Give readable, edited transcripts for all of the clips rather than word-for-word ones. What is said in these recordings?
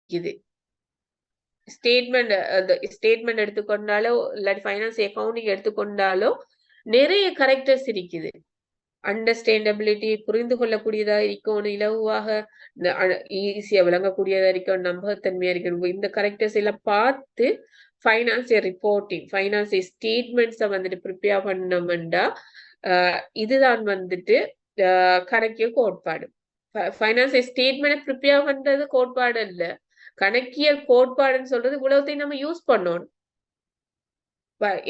இருக்குது. ஸ்டேட்மெண்ட் எடுத்துக்கொண்டாலோ இல்லாட்டி finance accounting எடுத்துக்கொண்டாலோ நிறைய கரெக்டர்ஸ் இருக்குது. அண்டர்ஸ்டாண்டபிலிட்டி புரிந்து கொள்ளக்கூடியதா இருக்கணும், இலகுவாக ஈஸியா விளங்கக்கூடியதா இருக்கணும், நம்பகத்தன்மையா இருக்கணும். இந்த கரெக்டர்ஸ் எல்லாம் பார்த்து ஃபைனான்சியல் ரிப்போர்ட்டிங், ஃபைனான்சியல் ஸ்டேட்மெண்ட்ஸை வந்துட்டு ப்ரிப்பேர் பண்ணோம்னா இதுதான் வந்துட்டு கணக்கியல் கோட்பாடு. ஃபைனான்சியல் ஸ்டேட்மெண்ட் ப்ரிப்பேர் பண்றது கோட்பாடு இல்ல, கணக்கியல் கோட்பாடுன்னு சொல்றது இவ்வளவுத்தையும் நம்ம யூஸ் பண்ணணும்.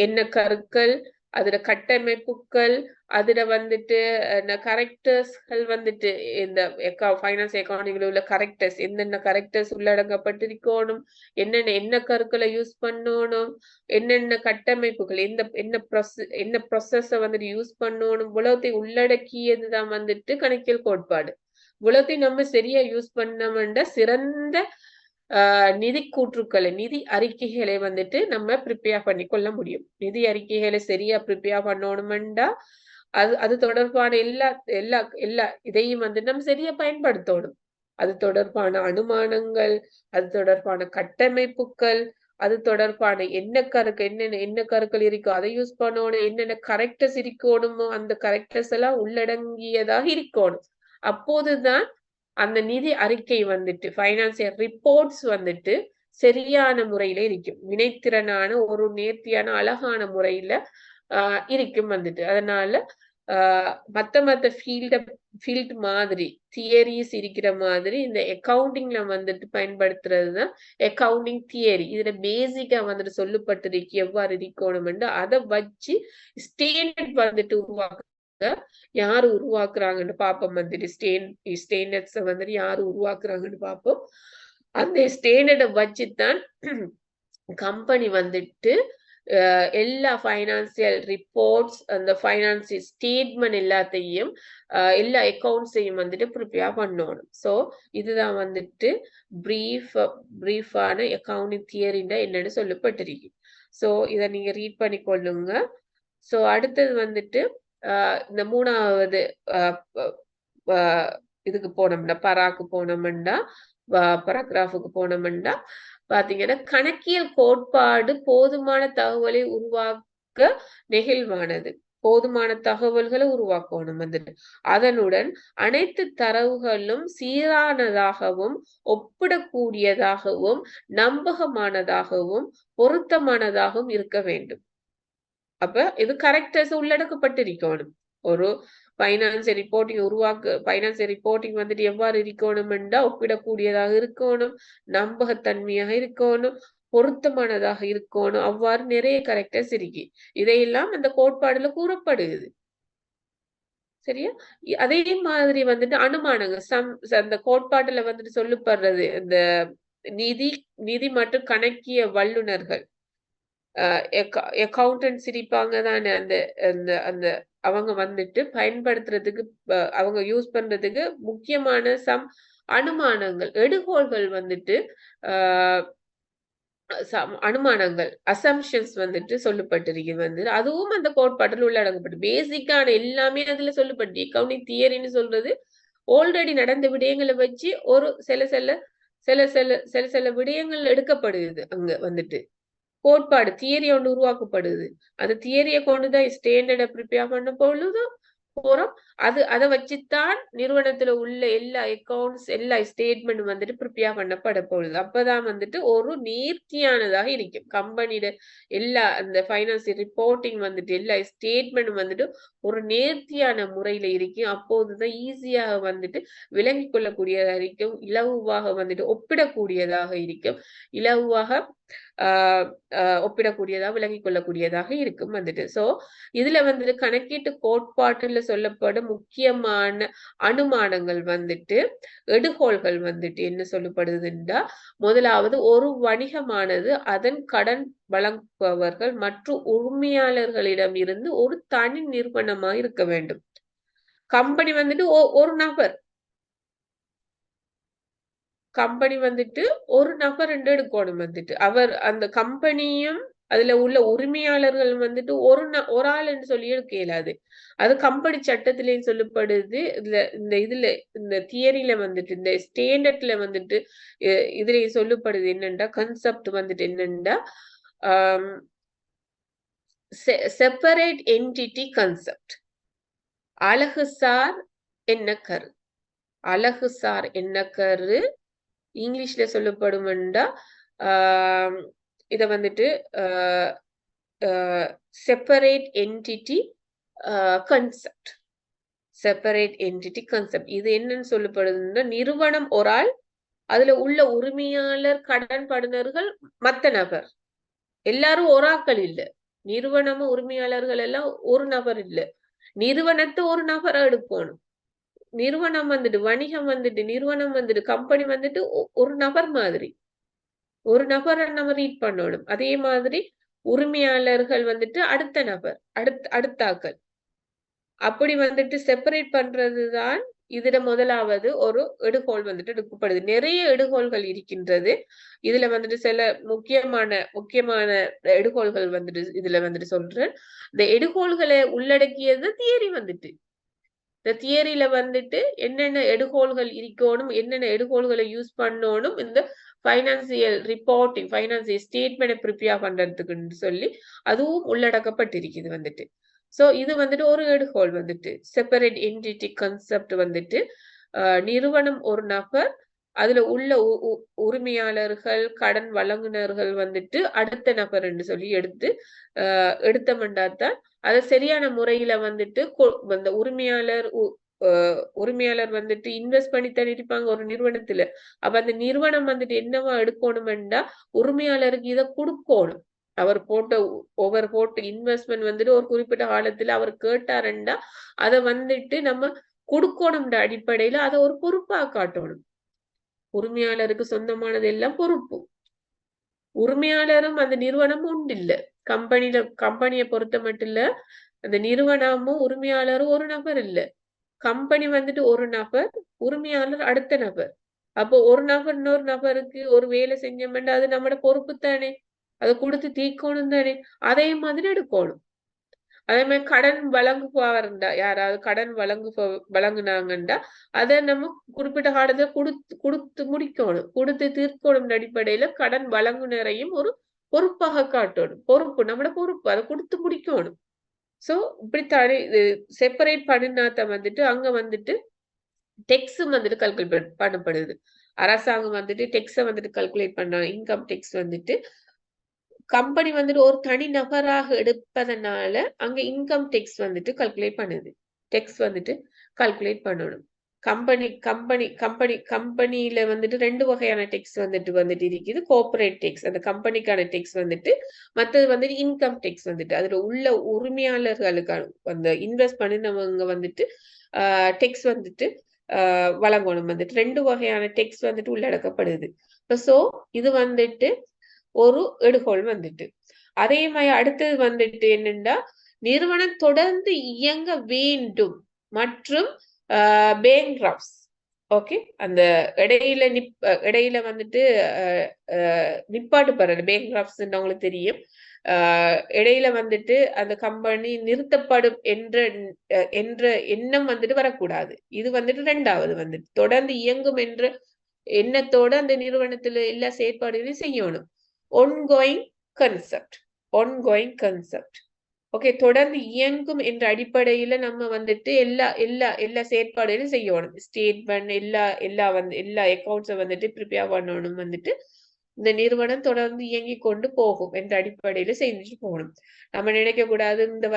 என்ன கருக்கள், அதுல கட்டமைப்புகள், அதுல வந்துட்டு கரெக்டர்ஸ்கள் வந்துட்டு இந்த ஃபைனான்ஸ் அக்கவுண்டிங்ல உள்ள கரெக்டர்ஸ், என்னென்ன கரெக்டர்ஸ் உள்ளடங்கப்பட்டிருக்கணும், என்ன கருக்களை யூஸ் பண்ணணும், என்னென்ன கட்டமைப்புகள், என்ன ப்ரொசஸ வந்துட்டு யூஸ் பண்ணணும், இவ்வளவுத்தையும் உள்ளடக்கியதுதான் வந்துட்டு கணக்கியல் கோட்பாடு. இவ்வளவுத்தையும் நம்ம சரியா யூஸ் பண்ணோம்னா சிறந்த நிதி கூற்றுக்களை, நிதி அறிக்கைகளை வந்துட்டு நம்ம ப்ரிப்பேர் பண்ணி கொள்ள முடியும். நிதி அறிக்கைகளை சரியா ப்ரிப்பேர் பண்ணணும்டா அது தொடர்பான எல்லா எல்லா எல்லா இதையும் வந்து நம்ம சரியா பயன்படுத்தணும். அது தொடர்பான அனுமானங்கள், அது தொடர்பான கட்டமைப்புகள், அது தொடர்பான என்ன கருக்கள் இருக்கோ அதை யூஸ் பண்ணணும், என்னென்ன கரெக்டர்ஸ் இருக்கணுமோ அந்த கரெக்டர்ஸ் எல்லாம் உள்ளடங்கியதாக இருக்கணும். அப்போதுதான் அந்த நிதி அறிக்கை வந்துட்டு ஃபைனான்சியல் ரிப்போர்ட்ஸ் வந்துட்டு சரியான முறையில இருக்கும், வினைத்திறனான ஒரு நேர்த்தியான அழகான முறையில இருக்கும் வந்துட்டு. அதனால மத்த ஃபீல்ட் மாதிரி தியரிஸ் இருக்கிற மாதிரி இந்த அக்கவுண்டிங்ல வந்துட்டு பயன்படுத்துறதுதான் அக்கவுண்டிங் தியரி. இதுல பேசிக்கா வந்துட்டு சொல்லப்பட்டிருக்கு எவ்வாறு இருக்கணும்னு அதை வச்சு ஸ்டாண்டர்ட் வந்துட்டு யாரு உருவாக்குறாங்கன்னு பார்ப்போம். வந்துட்டு ஸ்டாண்டர்ட்ஸை வந்துட்டு யாரு உருவாக்குறாங்கன்னு பார்ப்போம். அந்த ஸ்டாண்டர்டை வச்சுதான் கம்பெனி வந்துட்டு எல்லா ஃபைனான்சியல் ரிப்போர்ட்ஸ், அந்த ஃபைனான்சியல் ஸ்டேட்மெண்ட் எல்லாத்தையும் எல்லா அக்கௌண்ட்ஸையும் வந்துட்டு ப்ரிப்பேர் பண்ணணும். ஸோ இதுதான் வந்துட்டு பிரீஃபான அக்கவுண்டிங் தியரின்னா என்னன்னு சொல்லப்பட்டிருக்கு. ஸோ இதை நீங்க ரீட் பண்ணி கொள்ளுங்க. ஸோ அடுத்தது வந்துட்டு இந்த மூணாவது இதுக்கு போனோம்னா பராக்கு போனோம்னா பராகிராஃபுக்கு போனோம்னா பாத்தீங்கன்னா கணக்கியல் கோட்பாடு போதுமான தகவலை உருவாக்க நெகிழ்வானது. போதுமான தகவல்களை உருவாக்கணும் வந்துட்டு. அதனுடன் அனைத்து தரவுகளும் சீரானதாகவும் ஒப்பிடக்கூடியதாகவும் நம்பகமானதாகவும் பொருத்தமானதாகவும் இருக்க வேண்டும். அப்ப இது கரெக்டர்ஸ் உள்ளடக்கப்பட்டிருக்கணும். ஒரு ஃபைனான்சியல் ரிப்போர்ட்டிங் வந்துட்டு எவ்வாறு இருக்கணும்னா ஒப்பிடக்கூடியதாக இருக்கணும், நம்பகத்தன்மையாக இருக்கணும், பொருத்தமானதாக இருக்கணும். அவ்வாறு நிறைய கரெக்டர்ஸ் இருக்கு. இதையெல்லாம் அந்த கோட்பாடுல கூறப்படுகிறது. சரியா? அதே மாதிரி வந்துட்டு அனுமானங்கள் அந்த கோட்பாட்டுல வந்துட்டு சொல்லப்படுறது இந்த நிதி மற்றும் கணக்கிய வல்லுநர்கள், அக்கவுண்டன்ஸ் இருப்பாங்க தானே, அந்த அந்த அந்த அவங்க வந்துட்டு பயன்படுத்துறதுக்கு அவங்க யூஸ் பண்றதுக்கு முக்கியமான அனுமானங்கள், எடுகோள்கள் வந்துட்டு அனுமானங்கள், அசம்ஷன்ஸ் வந்துட்டு சொல்லப்பட்டிருக்கு வந்து அதுவும் அந்த கோட்பாட்டில் உள்ளடங்கப்பட்டு பேசிக்கான எல்லாமே அதுல சொல்லப்பட்டு. அக்கவுண்டிங் தியரின்னு சொல்றது ஆல்ரெடி நடந்த விடயங்களை வச்சு ஒரு சில விடயங்கள் எடுக்கப்படுது. அங்க வந்துட்டு கோட்பாடு தியரி ஒன்று உருவாக்கப்படுது. அந்த தியரியை கொண்டுதான் ஸ்டாண்டர்டை ப்ரிப்பேர் பண்ண பொழுதும் போறோம். அதை வச்சுத்தான் நிறுவனத்துல உள்ள எல்லா அக்கவுண்ட்ஸ் எல்லா ஸ்டேட்மெண்ட் வந்துட்டு ப்ரிப்பேர் பண்ணப்பட போகுது. அப்பதான் வந்துட்டு ஒரு நேர்த்தியானதாக இருக்கும் கம்பெனியோட எல்லா அந்த ஃபைனான்சியல் ரிப்போர்ட்டிங் வந்துட்டு எல்லா ஸ்டேட்மெண்ட் வந்துட்டு ஒரு நேர்த்தியான முறையில இருக்கும். அப்போதுதான் ஈஸியாக வந்துட்டு விளங்கிக் கொள்ளக்கூடியதாக இருக்கும், இலகுவாக வந்துட்டு ஒப்பிடக்கூடியதாக இருக்கும், இலகுவாக ஒப்பிடக்கூடியதாக விளங்கிக் கொள்ளக்கூடியதாக இருக்கும் வந்துட்டு. சோ இதுல வந்துட்டு கணக்கீட்டு கோட்பாட்டுல சொல்லப்படும் முக்கியமான அனுமானங்கள் வந்துட்டு எடுகோள்கள் வந்துட்டு என்ன சொல்லப்படுதுன்னா, முதலாவது ஒரு வணிகமானது அதன் கடன் வழங்குபவர்கள் மற்றும் உரிமையாளர்களிடம் இருந்து ஒரு தனி நிறுவனமாக இருக்க வேண்டும். கம்பெனி வந்துட்டு ஒரு நபர், கம்பெனி வந்துட்டு ஒரு நபர் என்று எடுக்கணும் வந்துட்டு. அவர் அந்த கம்பெனியும் அதுல உள்ள உரிமையாளர்கள் வந்துட்டு ஒரு ஆள் என்று சொல்லி எடுக்க இயலாது. அது கம்பெனி சட்டத்திலேயும் சொல்லப்படுது. இந்த தியரியில வந்துட்டு இந்த ஸ்டாண்டர்ட்ல வந்துட்டு இதுலயும் சொல்லப்படுது என்னண்டா கன்செப்ட் வந்துட்டு என்னண்டா செப்பரேட் என்டிட்டி கன்செப்ட். அழகுசார் எண்ணக்கரு. அழகுசார் எண்ணக்கரு இங்கிலீஷ்ல சொல்லப்படும்டா இத வந்துட்டு separate entity concept. Separate entity concept இது என்னன்னு சொல்லப்படுதுன்னா நிறுவனம் ஒரு ஆள், அதுல உள்ள உரிமையாளர் கடன்படுனர்கள் மத்த நபர், எல்லாரும் ஒரு ஆட்கள் இல்ல. நிறுவனமும் உரிமையாளர்கள் எல்லாம் ஒரு நபர் இல்ல. நிறுவனத்தை ஒரு நபரை எடுக்கணும். நிறுவனம் வந்துட்டு வணிகம் வந்துட்டு நிறுவனம் வந்துட்டு கம்பெனி வந்துட்டு ஒரு நபர் மாதிரி, ஒரு நபரை நம்ம ரீட் பண்ணணும். அதே மாதிரி உரிமையாளர்கள் வந்துட்டு அடுத்த நபர், அடுத்தாக்கள். அப்படி வந்துட்டு செப்பரேட் பண்றதுதான் இதுல முதலாவது ஒரு எடுகோள் வந்துட்டு எடுக்கப்படுது. நிறைய எடுகோள்கள் இருக்கின்றது. இதுல வந்துட்டு சில முக்கியமான எடுகோள்கள் வந்துட்டு இதுல வந்துட்டு சொல்றேன். இந்த எடுகோள்களை உள்ளடக்கியது தியரி வந்துட்டு. இந்த தியரியில வந்துட்டு என்னென்ன எடுகோள்கள் இருக்கணும், என்னென்ன எடுகோள்களை யூஸ் பண்ணணும் இந்த financial reporting, financial statement prepare பண்றதுக்குன்னு சொல்லி அதுவும் உள்ளடக்கப்பட்டிருக்குது வந்துட்டு. சோ இது வந்துட்டு ஒரு எடுகோள் வந்துட்டு செப்பரேட் என்டிட்டி கன்செப்ட் வந்துட்டு நிறுவனம் ஒரு நபர், அதுல உள்ள உரிமையாளர்கள் கடன் வழங்குனர்கள் வந்துட்டு அடுத்த நபர் என்று சொல்லி எடுத்தமண்டாத்தான் அதை சரியான முறையில வந்துட்டு அந்த உரிமையாளர் வந்துட்டு இன்வெஸ்ட் பண்ணித்தான் இருப்பாங்க ஒரு நிறுவனத்துல. அப்ப அந்த நிறுவனம் வந்துட்டு என்னவா எடுக்கணும்டா உரிமையாளருக்கு இதை கொடுக்கணும். அவர் போட்ட இன்வெஸ்ட்மெண்ட் வந்துட்டு ஒரு குறிப்பிட்ட காலத்துல அவர் கேட்டாருண்டா அதை வந்துட்டு நம்ம கொடுக்கணும்ன்ற அடிப்படையில அதை ஒரு பொறுப்பா காட்டணும். உரிமையாளருக்கு சொந்தமானது எல்லாம் பொறுப்பு. உரிமையாளரும் அந்த நிறுவனமும் உண்டு இல்ல. கம்பெனியை பொறுத்த மட்டும் இல்ல, அந்த நிறுவனமும் உரிமையாளரும் ஒரு நபர் இல்ல. கம்பெனி வந்துட்டு ஒரு நபர், உரிமையாளர் அடுத்த நபர். அப்போ ஒரு நபர் இன்னொரு நபருக்கு ஒரு வேலை செஞ்சோம்னா அது நம்மளோட பொறுப்பு தானே, அதை கொடுத்து தீர்க்கணும் தானே. அதே மாதிரி எடுக்கணும். அதே மாதிரி கடன் வழங்குபவர்ண்டா யாராவது கடன் வழங்குனாங்கண்டா அதை நம்ம குறிப்பிட்ட காலத்துல கொடுத்து முடிக்கணும், கொடுத்து தீர்க்கணும் அடிப்படையில கடன் வழங்குனரையும் ஒரு பொறுப்பாக காட்டணும். பொறுப்பு நம்மளோட பொறுப்பு, அதை கொடுத்து முடிக்கணும். சோ இப்படித்தானே இது செப்பரேட் பண்ணினாத்த வந்துட்டு அங்க வந்துட்டு டெக்ஸ் வந்துட்டு கால்குலேட் பண்ணப்படுது. அரசாங்கம் வந்துட்டு டெக்ஸ வந்துட்டு கால்குலேட் பண்றாங்க. இன்கம் டெக்ஸ் வந்துட்டு கம்பெனி வந்துட்டு ஒரு தனி நபராக எடுப்பதனால அங்க இன்கம் டெக்ஸ் வந்துட்டு கால்குலேட் பண்ணுது. டெக்ஸ் வந்துட்டு கால்குலேட் பண்ணணும். கம்பெனியில வந்துட்டு 2 வகையான டெக்ஸ் வந்துட்டு இருக்குது. கோஆபரேட் டெக்ஸ், அந்த கம்பெனிக்கான டெக்ஸ் வந்துட்டு, மற்றது வந்துட்டு இன்கம் டெக்ஸ் வந்துட்டு அதுல உள்ள உரிமையாளர்களுக்கான அந்த இன்வெஸ்ட் பண்ணினவங்க வந்துட்டு டெக்ஸ் வந்துட்டு வழங்கணும். வந்துட்டு 2 வகையான டெக்ஸ் வந்துட்டு உள்ளடக்கப்படுது. சோ இது வந்துட்டு ஒரு எடுகோள் வந்துட்டு. அதே மாதிரி அடுத்தது வந்துட்டு என்னன்னா நிறுவனம் தொடர்ந்து இயங்க வேண்டும் மற்றும் பேங்க்ரப்ட்ஸ். ஓகே, அந்த இடையில வந்துட்டு நிப்பாட்டுப்படுறது பேங்க்ரப்ட்ஸ் உங்களுக்கு தெரியும். இடையில வந்துட்டு அந்த கம்பெனி நிறுத்தப்படும் என்ற எண்ணம் வந்துட்டு வரக்கூடாது. இது வந்துட்டு 2வது வந்துட்டு தொடர்ந்து இயங்கும் என்ற எண்ணத்தோட அந்த நிறுவனத்துல எல்லா செயற்பாடுகளையும் செய்யணும். ongoing concept. ஓகே, தொடர்ந்து இயங்கும் என்ற அடிப்படையில நம்ம வந்துட்டு எல்லா செயற்பாடுகளையும் செய்யணும். ஸ்டேட்மெண்ட் எல்லா அக்கௌண்ட்ஸை வந்துட்டு ப்ரிப்பேர் பண்ணணும். வந்துட்டு இந்த நிறுவனம் தொடர்ந்து இயங்கி கொண்டு போகும் என்ற அடிப்படையில செஞ்சுட்டு போகணும். நம்ம நினைக்க கூடாது இந்த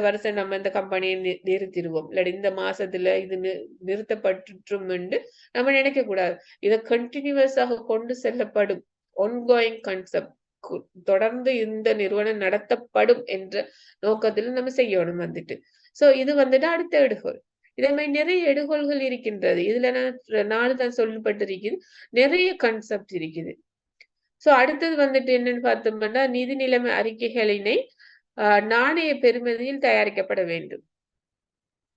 வருஷம் நம்ம இந்த கம்பெனியை நிறுத்திடுவோம், இல்லாட்டி இந்த மாசத்துல இது நிறுத்தப்பட்டுரும் என்று நம்ம நினைக்க கூடாது. இதை கண்டினியூஸாக கொண்டு செல்லப்படும் ongoing concept, தொடர்ந்து இந்த நிறுவனம் நடத்தப்படும் என்ற நோக்கத்துல நம்ம செய்யணும் வந்துட்டு. சோ இது வந்துட்டு அடுத்த எடுகோள். இதே மாதிரி நிறைய எடுகோள்கள் இருக்கின்றது. இதுல 4 தான் சொல்லப்பட்டிருக்குது. நிறைய கான்செப்ட் இருக்குது. சோ அடுத்தது வந்துட்டு என்னன்னு பார்த்தோம்னா நிதி நிலைமை அறிக்கைகளினை நாணய பெறுமதியில் தயாரிக்கப்பட வேண்டும்.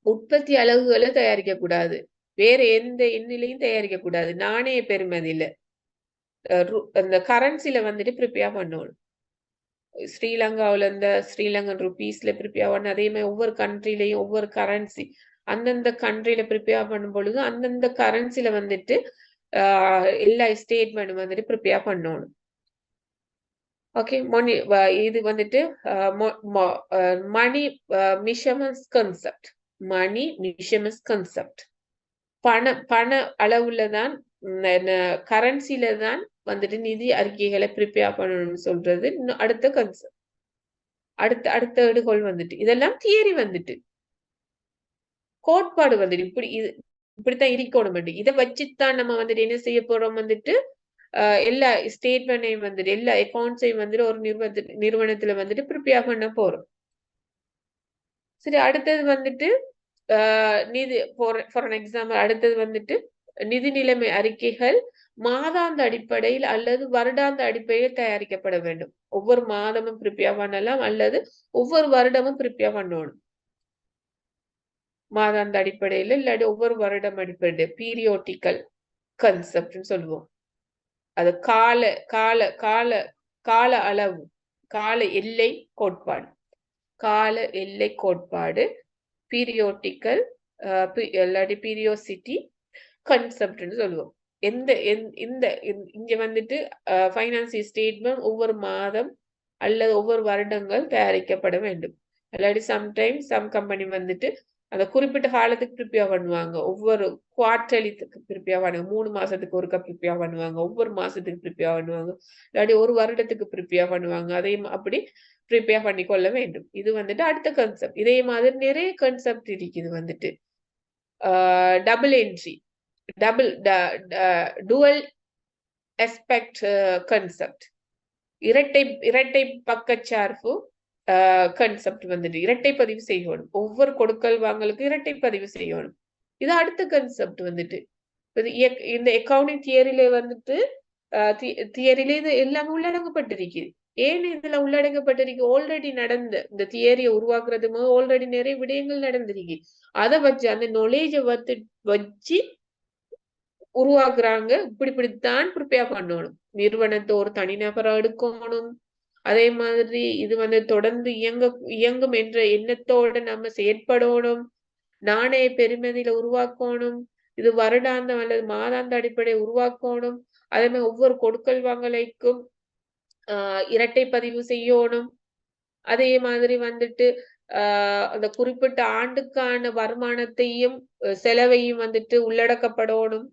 உற்பத்தி அலகுகளை தயாரிக்க கூடாது, வேற எந்த எண்ணிலையும் தயாரிக்க கூடாது. நாணய பெறுமதியில அந்த கரன்சில வந்துட்டு ப்ரிப்பேர் பண்ணணும். ஸ்ரீலங்காவுல இந்த ஸ்ரீலங்கன் ருபீஸ்ல ப்ரிப்பேர் பண்ண அதே மாதிரி ஒவ்வொரு கண்ட்ரிலையும் ஒவ்வொரு கரன்சி அந்தந்த கண்ட்ரில ப்ரிப்பேர் பண்ணும் பொழுது அந்தந்த கரன்சில வந்துட்டு எல்லா ஸ்டேட்மெண்ட் வந்துட்டு ப்ரிப்பேர் பண்ணணும். ஓகே, இது வந்துட்டு மணி மெஷர்மென்ட்ஸ் கான்செப்ட். மணி மெஷர்மென்ட்ஸ் கான்செப்ட். பண அளவுல தான் கரன்சில தான் வந்துட்டு நிதி அறிக்கைகளை ப்ரிப்பேர் பண்ணணும்னு சொல்றது அடுத்த கான்செப்ட். அடுத்த எடுகோள் வந்துட்டு இதெல்லாம் தியரி வந்துட்டு கோட்பாடு வந்துட்டு இப்படித்தான் இருக்கணும். இதை வச்சுதான் நம்ம வந்துட்டு என்ன செய்ய போறோம் வந்துட்டு எல்லா ஸ்டேட்மெண்டையும் வந்துட்டு எல்லா அக்கௌண்ட்ஸையும் வந்துட்டு ஒரு நிறுவனத்துல வந்துட்டு ப்ரிப்பேர் பண்ண போறோம். சரி, அடுத்தது வந்துட்டு நிதி ஃபார் எக்ஸாம்பிள் அடுத்தது வந்துட்டு நிதி நிலைமை அறிக்கைகள் மாதாந்த அடிப்படையில் அல்லது வருடாந்த அடிப்படையில் தயாரிக்கப்பட வேண்டும். ஒவ்வொரு மாதமும் ப்ரிப்பேர் பண்ணலாம் அல்லது ஒவ்வொரு வருடமும் ப்ரிப்பேர் பண்ணணும். மாதாந்த அடிப்படையில் இல்லாட்டி ஒவ்வொரு வருடம் அடிப்படையில் பீரியோட்டிக்கல் கன்செப்ட்னு சொல்லுவோம். அது கால கால கால கால அளவு கால எல்லை கோட்பாடு கால எல்லை கோட்பாடு பீரியோட்டிக்கல் இல்லாட்டி பீரியோசிட்டி கன்செப்ட்னு சொல்லுவோம். இங்க வந்துட்டு ஃபைனான்சியல் ஸ்டேட்மெண்ட் ஒவ்வொரு மாதம் அல்லது ஒவ்வொரு வருடங்கள் தயாரிக்கப்பட வேண்டும். இல்லாட்டி சம்டைம்ஸ் சம் கம்பெனி வந்துட்டு அந்த குறிப்பிட்ட காலத்துக்கு ப்ரிப்பேர் பண்ணுவாங்க. ஒவ்வொரு குவார்டர்லிக்கு ப்ரிப்பேர் பண்ணுவாங்க. 3 மாசத்துக்கு ஒருக்கா ப்ரிப்பேர் பண்ணுவாங்க. ஒவ்வொரு மாசத்துக்கு ப்ரிப்பேர் பண்ணுவாங்க. இல்லாட்டி ஒரு வருடத்துக்கு ப்ரிப்பேர் பண்ணுவாங்க. அதையும் அப்படி ப்ரிப்பேர் பண்ணி கொள்ள வேண்டும். இது வந்துட்டு அடுத்த கான்செப்ட். இதே மாதிரி நிறைய கான்செப்ட் இருக்குது வந்துட்டு. Double entry, dual aspect concept, இரட்டை பக்கச்சார்பு கான்செப்ட் வந்துட்டு இரட்டை பதிவு செய்யணும். ஒவ்வொரு கொடுக்கல் வாங்கலுக்கு இரட்டை பதிவு செய்யணும். இது அடுத்த கான்செப்ட் வந்துட்டு இந்த அக்கவுண்டிங் தியரியில வந்துட்டு தியரியில இது எல்லாமே உள்ளடங்கப்பட்டிருக்குது. ஏன் இதுல உள்ளடங்கப்பட்டிருக்கு? ஆல்ரெடி நடந்த இந்த தியரியை உருவாக்குறது ஆல்ரெடி நிறைய விடயங்கள் நடந்திருக்கு. அதை வச்சு அந்த நாலேஜை வச்சு உருவாக்குறாங்க. இப்படித்தான் ப்ரிப்பேர் பண்ணணும். நிறுவனத்தை ஒரு தனிநபரா எடுக்கணும். அதே மாதிரி இது வந்து தொடர்ந்து இயங்கும் என்ற எண்ணத்தோட நம்ம செயற்படணும். நாணய பெருமதியில உருவாக்கணும். இது வருடாந்தம் அல்லது மாதாந்த அடிப்படை உருவாக்கணும். அதே மாதிரி ஒவ்வொரு கொடுக்கல் வாங்கலைக்கும் இரட்டை பதிவு செய்யணும். அதே மாதிரி வந்துட்டு அந்த குறிப்பிட்ட ஆண்டுக்கான வருமானத்தையும் செலவையும் வந்துட்டு உள்ளடக்கப்படணும்.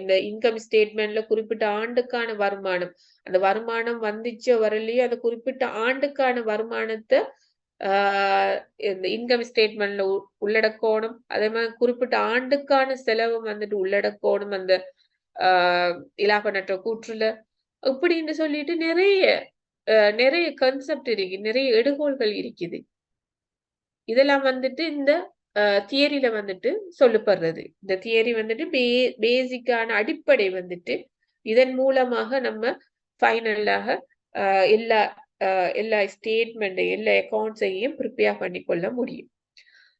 இந்த இன்கம் ஸ்டேட்மெண்ட்ல குறிப்பிட்ட ஆண்டுக்கான வருமானம், அந்த வருமானம் வந்துச்சு வரலையோ அந்த குறிப்பிட்ட ஆண்டுக்கான வருமானத்தை இந்த இன்கம் ஸ்டேட்மெண்ட்ல உள்ளடக்கணும். அதே மாதிரி குறிப்பிட்ட ஆண்டுக்கான செலவு வந்துட்டு உள்ளடக்கணும் அந்த இலாப நட்ட கூற்றுல. இப்படின்னு சொல்லிட்டு நிறைய கான்செப்ட் இருக்கு, நிறைய எடுகோள்கள் இருக்குது. இதெல்லாம் வந்துட்டு இந்த தியரியில வந்துட்டு சொல்லப்படுறது. இந்த தியரி வந்துட்டு பேசிக்கான அடிப்படை வந்துட்டு இதன் மூலமாக நம்ம ஃபைனலாக எல்லா ஸ்டேட்மெண்ட் எல்லா அக்கௌண்ட்ஸையும் ப்ரிப்பேர் பண்ணி கொள்ள முடியும்.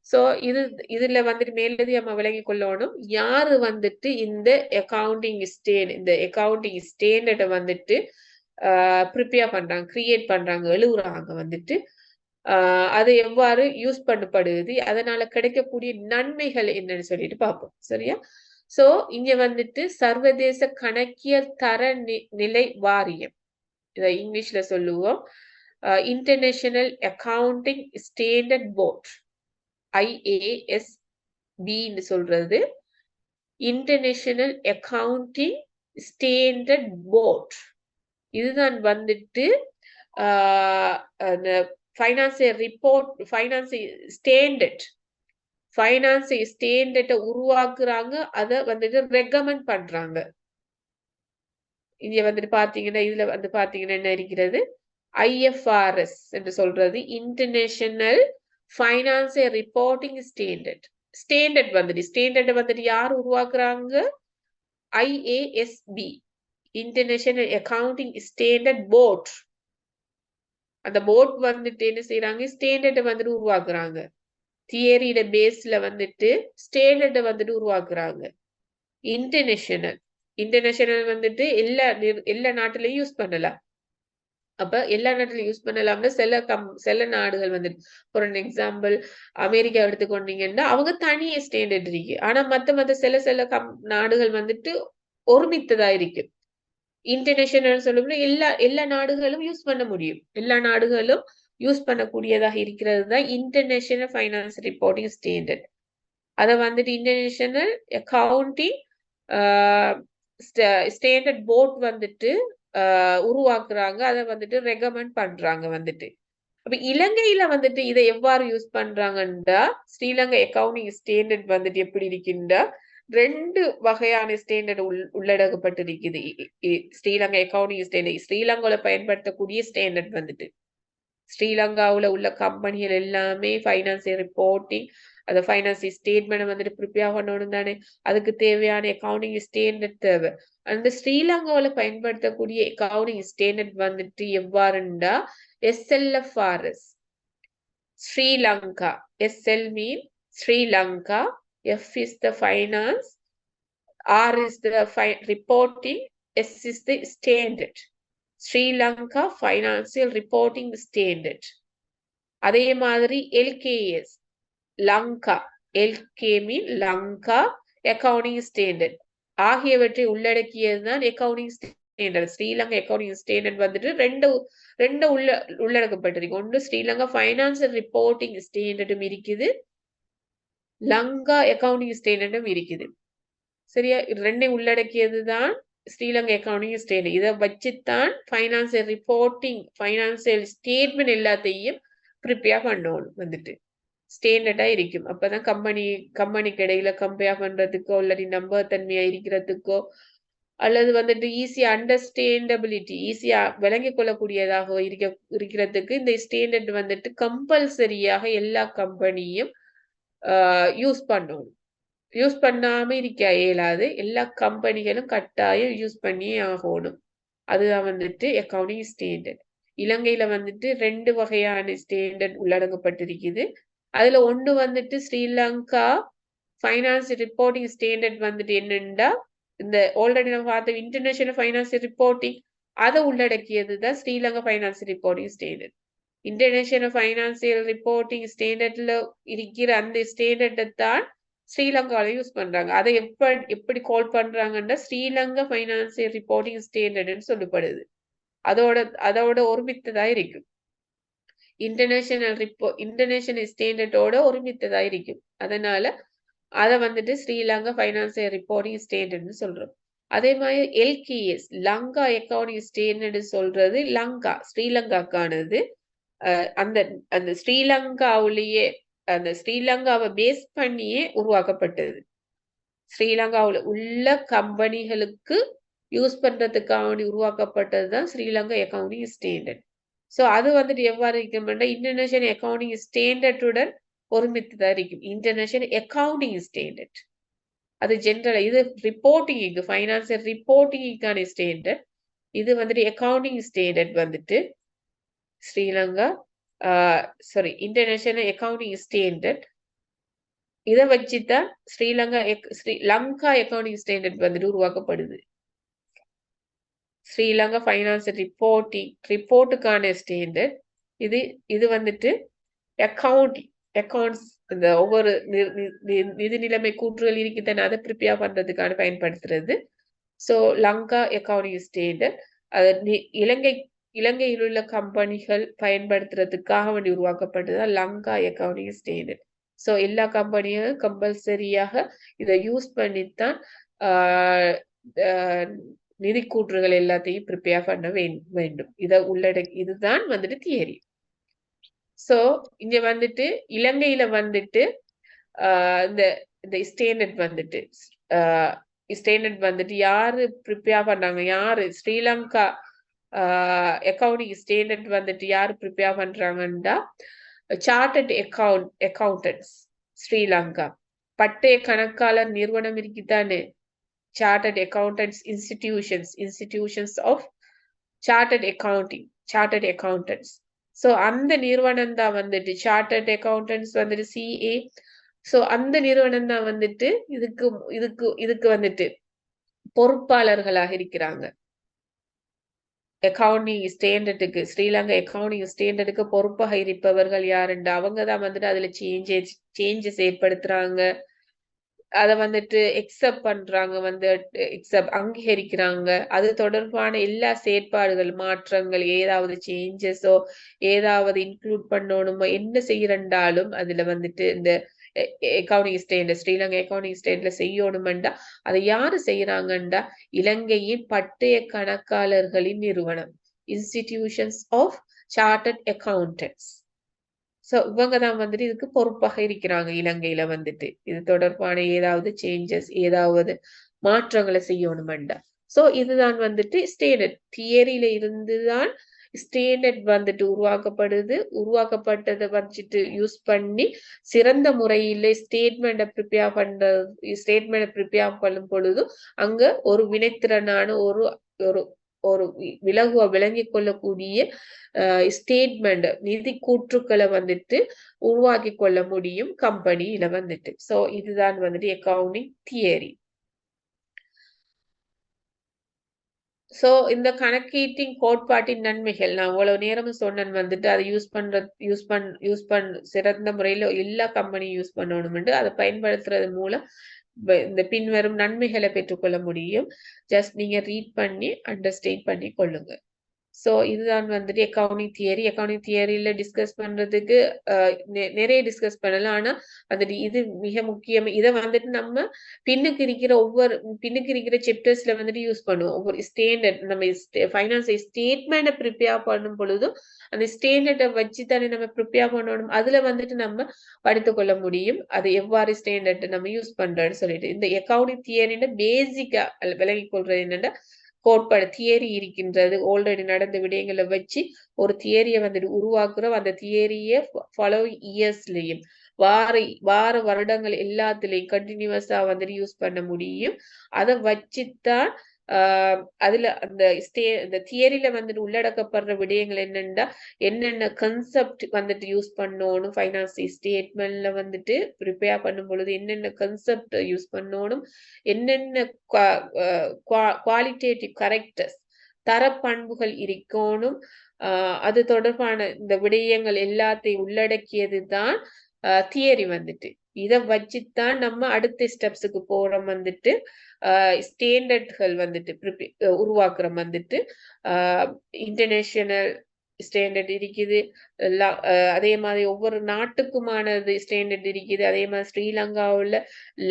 சோ இதுல வந்துட்டு மேலதிகமா விளங்கி கொள்ளணும். யாரு வந்துட்டு இந்த அக்கவுண்டிங் ஸ்டாண்டர்டை வந்துட்டு ப்ரிப்பேர் பண்றாங்க, கிரியேட் பண்றாங்க, எழுதுறாங்க வந்துட்டு அது எவ்வாறு யூஸ் பண்ணப்படுது, அதனால கிடைக்கக்கூடிய நன்மைகள் என்னன்னு சொல்லிட்டு பார்ப்போம். சரியா? சோ இங்க வந்துட்டு சர்வதேச கணக்கியல் தர நிலை வாரியம், இதை இங்கிலீஷ்ல சொல்லுவோம் international accounting standard board, IASB சொல்றது. இன்டர்நேஷனல் அக்கவுண்டிங் ஸ்டாண்டர்ட் போர்ட் இதுதான் வந்துட்டு ஃபைனான்சியல் ஸ்டாண்டர்டை உருவாக்குறாங்க. அதை வந்துட்டு ரெக்கமெண்ட் பண்றாங்க. இங்க வந்துட்டு பாத்தீங்கன்னா இதுல வந்து பாத்தீங்கன்னா என்ன இருக்கிறது? IFRS என்று சொல்றது இன்டர்நேஷனல் ஃபைனான்சியல் ரிப்போர்ட்டிங் ஸ்டாண்டர்ட் வந்துட்டு யார் உருவாக்குறாங்க? IASB, international accounting standard board. அந்த போர்ட் வந்துட்டு என்ன செய்யறாங்க? ஸ்டாண்டர்டை வந்துட்டு உருவாக்குறாங்க. தியரியோட பேஸ்ல வந்துட்டு ஸ்டாண்டர்டை வந்துட்டு உருவாக்குறாங்க. இன்டர்நேஷனல் வந்துட்டு எல்லா நாட்டிலையும் யூஸ் பண்ணலாம். அப்ப எல்லா நாட்டிலும் யூஸ் பண்ணலாம்னா சில நாடுகள் வந்துட்டு ஃபார் அன் எக்ஸாம்பிள் அமெரிக்கா எடுத்துக்கொண்டீங்கன்னா அவங்க தனியே ஸ்டாண்டர்ட் இருக்கு. ஆனா மத்த சில நாடுகள் வந்துட்டு ஒருமித்ததா இருக்கு. இன்டர்நேஷனல் சொல்லும்போது எல்லா நாடுகளும் யூஸ் பண்ண முடியும். எல்லா நாடுகளும் யூஸ் பண்ணக்கூடியதாக இருக்கிறது தான் இன்டர்நேஷனல் ஃபைனான்ஸ் ரிப்போர்ட்டிங் ஸ்டாண்டர்ட். அத வந்துட்டு இன்டர்நேஷனல் அக்கவுண்டிங் ஸ்டாண்டர்ட் போர்ட் வந்துட்டு உருவாக்குறாங்க. அதை வந்துட்டு ரெகமெண்ட் பண்றாங்க வந்துட்டு. அப்ப இலங்கையில வந்துட்டு இதை எவ்வாறு யூஸ் பண்றாங்கன்னா ஸ்ரீலங்கா அக்கவுண்டிங் ஸ்டாண்டர்ட் வந்துட்டு எப்படி இருக்கின்றா 2 வகையான ஸ்டாண்டர்ட் உள்ளடக்கப்பட்டிருக்குது. ஸ்ரீலங்கா அக்கவுண்டிங் ஸ்டாண்டர்ட் ஸ்ரீலங்கால பயன்படுத்தக்கூடிய ஸ்டாண்டர்ட் வந்துட்டு ஸ்ரீலங்காவுல உள்ள கம்பெனிகள் எல்லாமே ஃபைனான்சியல் ரிப்போர்ட்டிங் அந்த ஃபைனான்சியல் ஸ்டேட்மெண்ட் வந்துட்டு ப்ரிப்பேர் பண்ணணும் தானே. அதுக்கு தேவையான அக்கவுண்டிங் ஸ்டாண்டர்ட் தேவை. அந்த ஸ்ரீலங்காவில் பயன்படுத்தக்கூடிய அக்கவுண்டிங் ஸ்டாண்டர்ட் வந்துட்டு எவ்வாறுண்டா SLFRS Sri Lanka. SL mean Sri Lanka, F is the finance, R is the reporting, S is the standard. Sri Lanka financial reporting standard. அதே மாதிரி LKS Lanka, LK mean Lanka accounting standard ஆகியவற்றை உள்ளடக்கியதுதான் accounting standard. Sri Lanka accounting standard வந்துட்டு ரெண்டு உள்ளடக்கப்பட்டிருக்கு. ஒன்று ஸ்ரீலங்கா ஃபைனான்சியல் ரிப்போர்ட்டிங் ஸ்டாண்டர்டும் இருக்குது, Lanka accounting ஸ்டாண்டர்டும் இருக்குது. சரியா? ரெண்டையும் உள்ளடக்கியதுதான் ஸ்ரீலங்கா அக்கவுண்டிங் ஸ்டாண்டர்ட். இதை வச்சுத்தான் ஃபைனான்சியல் ரிப்போர்ட்டிங் ஃபைனான்சியல் ஸ்டேட்மெண்ட் எல்லாத்தையும் ப்ரிப்பேர் பண்ணணும் வந்துட்டு ஸ்டாண்டர்டா இருக்கும். அப்பதான் கம்பெனிக்கு இடையில கம்பேர் பண்றதுக்கோ இல்லாட்டி நம்பகத்தன்மையா இருக்கிறதுக்கோ அல்லது வந்துட்டு ஈஸியா அண்டர்ஸ்டாண்டபிலிட்டி ஈஸியா விளங்கிக் கொள்ளக்கூடியதாக இருக்கிறதுக்கு இந்த ஸ்டாண்டர்ட் வந்துட்டு கம்பல்சரியாக எல்லா கம்பெனியும் யூஸ் பண்ணணும். யூஸ் பண்ணாம இருக்க இயலாது. எல்லா கம்பெனிகளும் கட்டாயம் யூஸ் பண்ணியே ஆகணும். அதுதான் வந்துட்டு அக்கவுண்டிங் ஸ்டாண்டர்ட். இலங்கையில வந்துட்டு 2 வகையான ஸ்டாண்டர்ட் உள்ளடங்கப்பட்டிருக்குது. அதுல ஒன்று வந்துட்டு ஸ்ரீலங்கா ஃபைனான்ஸ் ரிப்போர்ட்டிங் ஸ்டாண்டர்ட் வந்துட்டு என்னன்னா இந்த ஆல்ரெடி நம்ம பார்த்த இன்டர்நேஷனல் ஃபைனான்சியல் ரிப்போர்ட்டிங் அதை உள்ளடக்கியது தான் Sri Lanka finance reporting standard. International financial reporting ஸ்டாண்டர்ட்ல இருக்கிற அந்த ஸ்டாண்டர்டை தான் ஸ்ரீலங்காவில் யூஸ் பண்றாங்க. அதை எப்படி கால் பண்றாங்கன்னா ஸ்ரீலங்கா ஃபைனான்சியல் ரிப்போர்ட்டிங் ஸ்டாண்டர்ட்னு சொல்லப்படுது. அதோட ஒருமித்ததா இருக்கும். இன்டர்நேஷனல் ஸ்டாண்டர்டோட ஒருமித்ததா இருக்கும். அதனால அதை வந்துட்டு ஸ்ரீலங்கா ஃபைனான்சியல் ரிப்போர்ட்டிங் ஸ்டாண்டர்ட்னு சொல்றோம். அதே மாதிரி LKS லங்கா அக்கவுண்டிங் ஸ்டாண்டர்ட் சொல்றது லங்கா ஸ்ரீலங்காக்கானது. அந்த அந்த ஸ்ரீலங்காவிலேயே அந்த ஸ்ரீலங்காவை பேஸ் பண்ணியே உருவாக்கப்பட்டது. ஸ்ரீலங்காவில் உள்ள கம்பெனிகளுக்கு யூஸ் பண்றதுக்காக உருவாக்கப்பட்டதுதான் ஸ்ரீலங்கா அக்கவுண்டிங் ஸ்டாண்டர்ட். ஸோ அது வந்துட்டு எவ்வாறு இருக்கும்னா இன்டர்நேஷனல் அக்கவுண்டிங் ஸ்டாண்டர்டுடன் ஒருமித்ததா இருக்கும். இன்டர்நேஷனல் அக்கவுண்டிங் ஸ்டாண்டர்ட் அது ஜென்ரலா இது ரிப்போர்ட்டிங்கு ஃபைனான்சியல் ரிப்போர்ட்டிங்கான ஸ்டாண்டர்ட். இது வந்துட்டு அக்கவுண்டிங் ஸ்டாண்டர்ட் வந்துட்டு Sri Lanka sorry international accounting standard. இதை வச்சுதான் லங்கா அக்கவுண்டிங் ஸ்டாண்டர்ட் வந்துட்டு உருவாக்கப்படுது. ஸ்ரீலங்கா ஃபைனான்சியல் ரிப்போர்ட்டுக்கான ஸ்டாண்டர்ட் இது வந்துட்டு அக்கவுண்ட்ஸ் இந்த ஒவ்வொரு நிதி நிலைமை கூற்றுகள் இருக்குதானே அதை ப்ரிப்பேர் பண்றதுக்கான பயன்படுத்துறது. ஸோ லங்கா அக்கவுண்டிங் ஸ்டாண்டர்ட் அது இலங்கையில் உள்ள கம்பெனிகள் பயன்படுத்துறதுக்காக வேண்டி உருவாக்கப்பட்டதுதான் லங்கா அக்கவுண்டிங் ஸ்டாண்டர்ட். ஸோ எல்லா கம்பெனியும் கம்பல்சரியாக இதை யூஸ் பண்ணித்தான் நிதி கூற்றுகள் எல்லாத்தையும் ப்ரிப்பேர் பண்ண வேண்டும். இதுதான் வந்துட்டு தியரி. ஸோ இங்க வந்துட்டு இலங்கையில வந்துட்டு இந்த ஸ்டாண்டர்ட் வந்துட்டு யாரு ப்ரிப்பேர் பண்ணாங்க, யாரு ஸ்ரீலங்கா அக்கவுண்டிங் ஸ்டாண்டர்ட் வந்துட்டு யாரு ப்ரிப்பேர் பண்றாங்கன்னா சார்ட்டர்ட் அக்கவுண்டன்ட்ஸ் ஸ்ரீலங்கா. பட்டய கணக்காளர் நிறுவனம் இருக்குதானே, chartered accountants institutions of chartered accountants. So அந்த நிறுவனம் தான் வந்துட்டு சார்ட்டர்ட் அக்கவுண்டன்ட்ஸ் வந்துட்டு CA. ஸோ அந்த நிறுவனம் தான் வந்துட்டு இதுக்கு வந்துட்டு பொறுப்பாளர்களாக இருக்கிறாங்க. அக்கவுண்டிங் ஸ்டாண்டர்டுக்கு ஸ்ரீலங்கா அக்கவுண்டிங் ஸ்டாண்டர்டுக்கு பொறுப்பாக இருப்பவர்கள் யாருண்டு அவங்கதான் வந்துட்டு அதுல சேஞ்சஸ் ஏற்படுத்துறாங்க. அத வந்துட்டு எக்ஸெப்ட் பண்றாங்க, அங்கீகரிக்கிறாங்க. அது தொடர்பான எல்லா செயற்பாடுகள், மாற்றங்கள், ஏதாவது சேஞ்சஸோ ஏதாவது இன்க்ளூட் பண்ணணுமோ என்ன செய்யறண்டாலும் அதுல வந்துட்டு இந்த அக்கவுண்டிங் ஸ்டாண்டர்ட் ஸ்ரீலங்கா அக்கவுண்டிங் ஸ்டாண்டர்ட்ல செய்யணுமெண்டா அதை யாரு செய்யறாங்கண்டா இலங்கையின் பட்டய கணக்காளர்களின் நிறுவனம், institutions of chartered accountants. So இவங்கதான் வந்துட்டு இதுக்கு பொறுப்பாக இருக்கிறாங்க இலங்கையில வந்துட்டு இது தொடர்பான ஏதாவது சேஞ்சஸ் ஏதாவது மாற்றங்களை செய்யணுமெண்டா. சோ இதுதான் வந்துட்டு ஸ்டாண்டர்ட் தியரியில இருந்துதான் ஸ்டாண்டர்ட் வந்துட்டு உருவாக்கப்பட்டதை வச்சுட்டு யூஸ் பண்ணி சிறந்த முறையில ஸ்டேட்மெண்ட் ப்ரிப்பேர் பண்ணும் பொழுது அங்க ஒரு வினைத்திறனான ஒரு ஒரு ஒரு விளங்கிக் கொள்ளக்கூடிய ஸ்டேட்மெண்ட் நிதி கூற்றுக்களை வந்துட்டு உருவாக்கி கொள்ள முடியும் கம்பெனியில வந்துட்டு. சோ இதுதான் வந்துட்டு அக்கவுண்டிங் தியரி. சோ இந்த கணக்கீட்டின் கோட்பாட்டின் நன்மைகள் நான் அவ்வளவு நேரமும் சொன்னேன் வந்துட்டு அதை யூஸ் பண்ண சிறந்த முறையில எல்லா கம்பெனியும் யூஸ் பண்ணணும்னு அதை பயன்படுத்துறது மூலம் இந்த பின்வரும் நன்மைகளை பெற்றுக்கொள்ள முடியும். ஜஸ்ட் நீங்க ரீட் பண்ணி அண்டர்ஸ்டாண்ட் பண்ணி கொள்ளுங்க. சோ இதுதான் வந்துட்டு அக்கவுண்டிங் தியரியில டிஸ்கஸ் பண்றதுக்கு நிறைய டிஸ்கஸ் பண்ணலாம். ஆனா வந்துட்டு இது மிக முக்கியம். இதை வந்துட்டு நம்ம பின்னுக்கு இருக்கிற சாப்டர்ஸ்ல வந்துட்டு யூஸ் பண்ணுவோம். ஒவ்வொரு ஸ்டாண்டர்ட் நம்ம ஃபைனான்ஸ் ஸ்டேட்மெண்ட் ப்ரிப்பேர் பண்ணும் பொழுதும் அந்த ஸ்டாண்டர்டை வச்சு தானே நம்ம ப்ரிப்பேர் பண்ணணும். அதுல வந்துட்டு நம்ம படித்து கொள்ள முடியும் அது எவ்வாறு ஸ்டாண்டர்ட் நம்ம யூஸ் பண்றோம்னு சொல்லிட்டு. இந்த அக்கவுண்டிங் தியரின்னு பேசிக்கா விளங்கிக் கொள்றது என்னன்னா கோட்பாடு தியரி இருக்கின்றது. ஆல்ரெடி நடந்த விடயங்களை வச்சு ஒரு தியரியை வந்துட்டு உருவாக்குறோம். அந்த தியரியை ஃபாலோவிங் இயர்ஸ்லயும் வார வருடங்கள் எல்லாத்துலயும் கண்டினியூஸா வந்துட்டு யூஸ் பண்ண முடியும். அதை வச்சுத்தான் அதுல இந்த தியரியில வந்துட்டு உள்ளடக்கப்படுற விடயங்கள் என்னென்ன கன்செப்ட் வந்துட்டு யூஸ் பண்ணணும், ஃபைனான்ஸ் ஸ்டேட்மெண்ட்ல வந்துட்டு ப்ரிப்பேர் பண்ணும் பொழுது என்னென்ன கன்செப்ட் யூஸ் பண்ணணும், என்னென்ன குவாலிட்டேட்டிவ் கரெக்டர்ஸ் தர பண்புகள் இருக்கணும், அது தொடர்பான இந்த விடயங்கள் எல்லாத்தையும் உள்ளடக்கியது தான் தியரி வந்துட்டு. இதை வச்சுத்தான் நம்ம அடுத்த ஸ்டெப்ஸுக்கு போறோம் வந்துட்டு ஸ்டாண்டர்ட்கள் வந்துட்டு உருவாக்குறோம் வந்துட்டு இன்டர்நேஷனல் ஸ்டாண்டர்ட் இருக்குது. அதே மாதிரி ஒவ்வொரு நாட்டுக்குமானது ஸ்டாண்டர்ட் இருக்குது. அதே மாதிரி ஸ்ரீலங்காவுல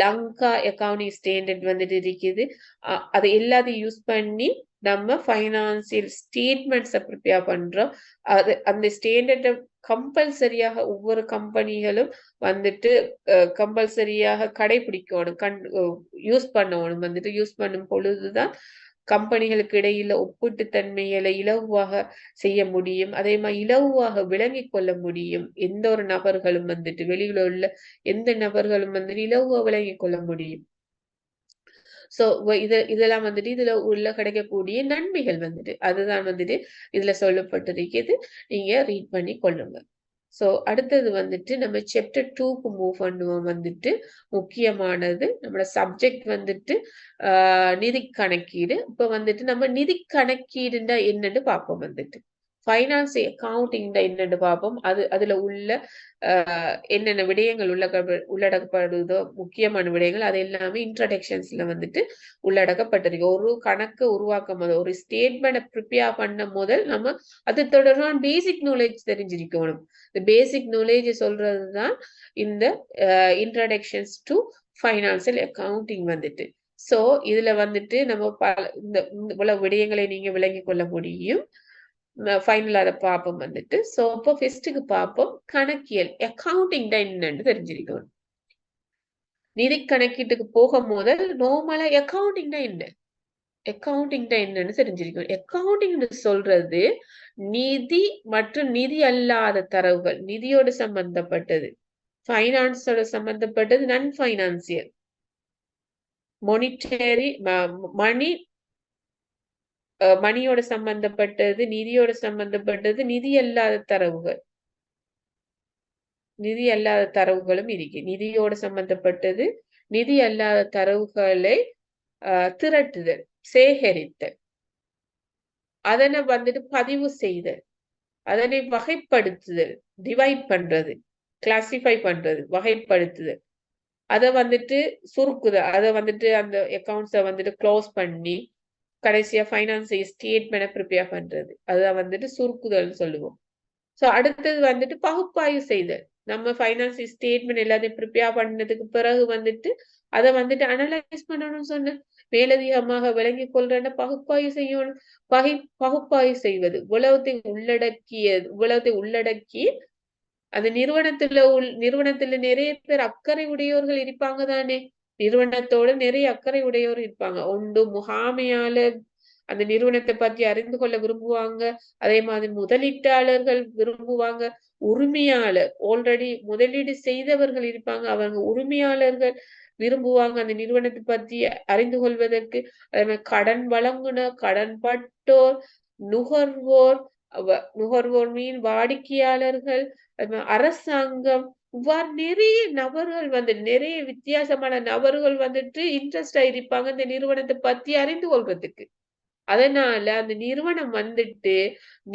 லங்கா அக்கவுண்டிங் ஸ்டாண்டர்ட் வந்துட்டு இருக்குது. அதை எல்லாத்தையும் யூஸ் பண்ணி நம்ம ஃபைனான்சியல் ஸ்டேட்மெண்ட்ஸை ப்ரிப்பேர் பண்றோம். அந்த ஸ்டாண்டர்டை கம்பல்சரியாக ஒவ்வொரு கம்பெனிகளும் வந்துட்டு கம்பல்சரியாக கடைபிடிக்கணும், யூஸ் பண்ணணும். வந்துட்டு யூஸ் பண்ணும் பொழுதுதான் கம்பெனிகளுக்கு இடையில ஒப்பீட்டு தன்மைகளை இலகுவாக செய்ய முடியும். அதே மாதிரி இலகுவாக விளங்கிக் கொள்ள முடியும். எந்த ஒரு நபர்களும் வந்துட்டு வெளியில உள்ள எந்த நபர்களும் வந்துட்டு இலகுவாக விளங்கிக் கொள்ள முடியும். சோ இதெல்லாம் வந்துட்டு இதுல உள்ள கிடைக்கக்கூடிய நன்மைகள் வந்துட்டு அதுதான் வந்துட்டு இதுல சொல்லப்பட்டிருக்கிறது. நீங்க ரீட் பண்ணி கொள்ளுங்க. சோ அடுத்தது வந்துட்டு நம்ம சாப்டர் 2க்கு மூவ் பண்ணுவோம். வந்துட்டு முக்கியமானது நம்மளோட சப்ஜெக்ட் வந்துட்டு நிதி கணக்கீடு. இப்ப வந்துட்டு நம்ம நிதி கணக்கீடுண்டா என்னன்னு பார்ப்போம். வந்துட்டு ஃபைனான்ஸ் அக்கவுண்டிங் என்னன்னு பார்ப்போம். அதுல உள்ள என்னென்ன விடயங்கள் உள்ளடக்கப்படுதோ முக்கியமான விடயங்கள் அது எல்லாமே இன்ட்ரடக்ஷன்ஸ்ல வந்துட்டு உள்ளடக்கப்பட்டிருக்கு. ஒரு கணக்கு உருவாக்கும் போது ஒரு ஸ்டேட்மெண்ட் ப்ரிப்பேர் பண்ண முதல் நம்ம அது தொடர்பான பேசிக் நாலேஜ் தெரிஞ்சிருக்கணும். இந்த பேசிக் நாலேஜ் சொல்றதுதான் இந்த இன்ட்ரடக்ஷன்ஸ் டு ஃபைனான்சியல் அக்கவுண்டிங் வந்துட்டு. சோ இதுல வந்துட்டு நம்ம இந்த இவ்வளவு விடயங்களை நீங்க விளங்கிக் கொள்ள முடியும். ஃபைனல் அதை பார்ப்போம் வந்துட்டு. சோ இப்போ ஃபர்ஸ்ட்டுக்கு பார்ப்போம் கணக்கியல் அக்கவுண்டிங் என்னன்னு தெரிஞ்சிருக்கணும். நிதி கணக்கீட்டுக்கு போகும் முதல் நார்மலா அக்கவுண்டிங் என்னன்னு தெரிஞ்சிருக்கணும். அக்கவுண்டிங் சொல்றது நிதி மற்றும் நிதி அல்லாத தரவுகள், நிதியோடு சம்பந்தப்பட்டது, ஃபைனான்ஸோட சம்பந்தப்பட்டது, நான் ஃபைனான்சியல், மானிட்டரி மணியோட சம்பந்தப்பட்டது, நிதியோட சம்பந்தப்பட்டது, நிதி அல்லாத தரவுகளும் இருக்கு. நிதியோட சம்பந்தப்பட்டது, நிதி அல்லாத தரவுகளை திரட்டுதல், சேகரித்தல், அதனை வந்துட்டு பதிவு செய்தல், அதனை வகைப்படுத்துதல், டிவைட் பண்றது, கிளாசிஃபை பண்றது, வகைப்படுத்துதல், அதை வந்துட்டு சுருக்குதல், அதை வந்துட்டு அந்த அக்கௌண்ட்ஸை வந்துட்டு க்ளோஸ் பண்ணி கடைசியா ஃபைனான்ஸ் ஸ்டேட்மெண்ட் ப்ரிப்பேர் பண்றது, அதுதான் வந்துட்டு சுருக்குதல் சொல்லுவோம். சோ அடுத்தது வந்துட்டு பகுப்பாய்வு செய்தல். நம்ம ஃபைனான்ஸ் ஸ்டேட்மெண்ட் எல்லாத்தையும் ப்ரிப்பேர் பண்ணதுக்கு பிறகு வந்துட்டு அதை வந்துட்டு அனலைஸ் பண்ணணும்னு சொன்ன மேலதிகமாக விளங்கி கொள்றேன்னா பகுப்பாய்வு செய்யணும். பகுப்பாய்வு செய்வது இவ்வளவுத்தை உள்ளடக்கி அந்த நிறுவனத்துல நிறைய பேர் அக்கறை உடையோர்கள் இருப்பாங்க தானே. நிறுவனத்தோட நிறைய அக்கறை உடையோர் இருப்பாங்க. ஒன்று முகாமையாளர் அந்த நிறுவனத்தை பற்றி அறிந்து கொள்ள விரும்புவாங்க. அதே மாதிரி முதலீட்டாளர்கள் விரும்புவாங்க. உரிமையாளர் ஆல்ரெடி முதலீடு செய்தவர்கள் இருப்பாங்க, அவங்க உரிமையாளர்கள் விரும்புவாங்க அந்த நிறுவனத்தை பற்றி அறிந்து கொள்வதற்கு. அதே மாதிரி கடன் வழங்குனர், கடன் பட்டோர், நுகர்வோர், நுகர்வோர் மீன் வாடிக்கையாளர்கள், அரசாங்கம், இவ்வாறு நிறைய நபர்கள் நிறைய வித்தியாசமான நபர்கள் வந்துட்டு இன்ட்ரெஸ்ட் ஆயிருப்பாங்க இந்த நிறுவனத்தை பத்தி அறிந்து கொள்றதுக்கு. அதனால அந்த நிறுவனம் வந்துட்டு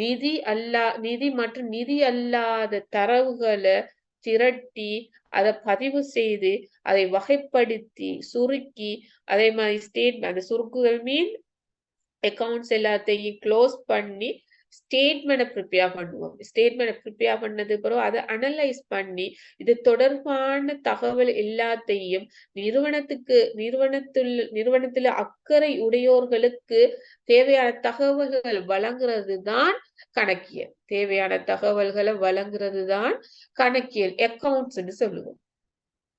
நிதி மற்றும் நிதி அல்லாத தரவுகளை திரட்டி அதை பதிவு செய்து அதை வகைப்படுத்தி சுருக்கி அதே மாதிரி அந்த சுருக்குகள் மீன் அக்கௌண்ட்ஸ் எல்லாத்தையும் க்ளோஸ் பண்ணி ஸ்டேட்மெண்ட் ப்ரிப்பேர் பண்ணுவோம். ஸ்டேட்மெண்ட் ப்ரிப்பேர் பண்ணது பிறகு அதை அனலைஸ் பண்ணி இது தொடர்பான தகவல் எல்லாத்தையும் நிறுவனத்துல அக்கறை உடையோர்களுக்கு தேவையான தகவல்கள் வழங்குறது தான் கணக்கியல். தேவையான தகவல்களை வழங்குறது தான் கணக்கியல், அக்கௌண்ட்ஸ் சொல்லுவோம்.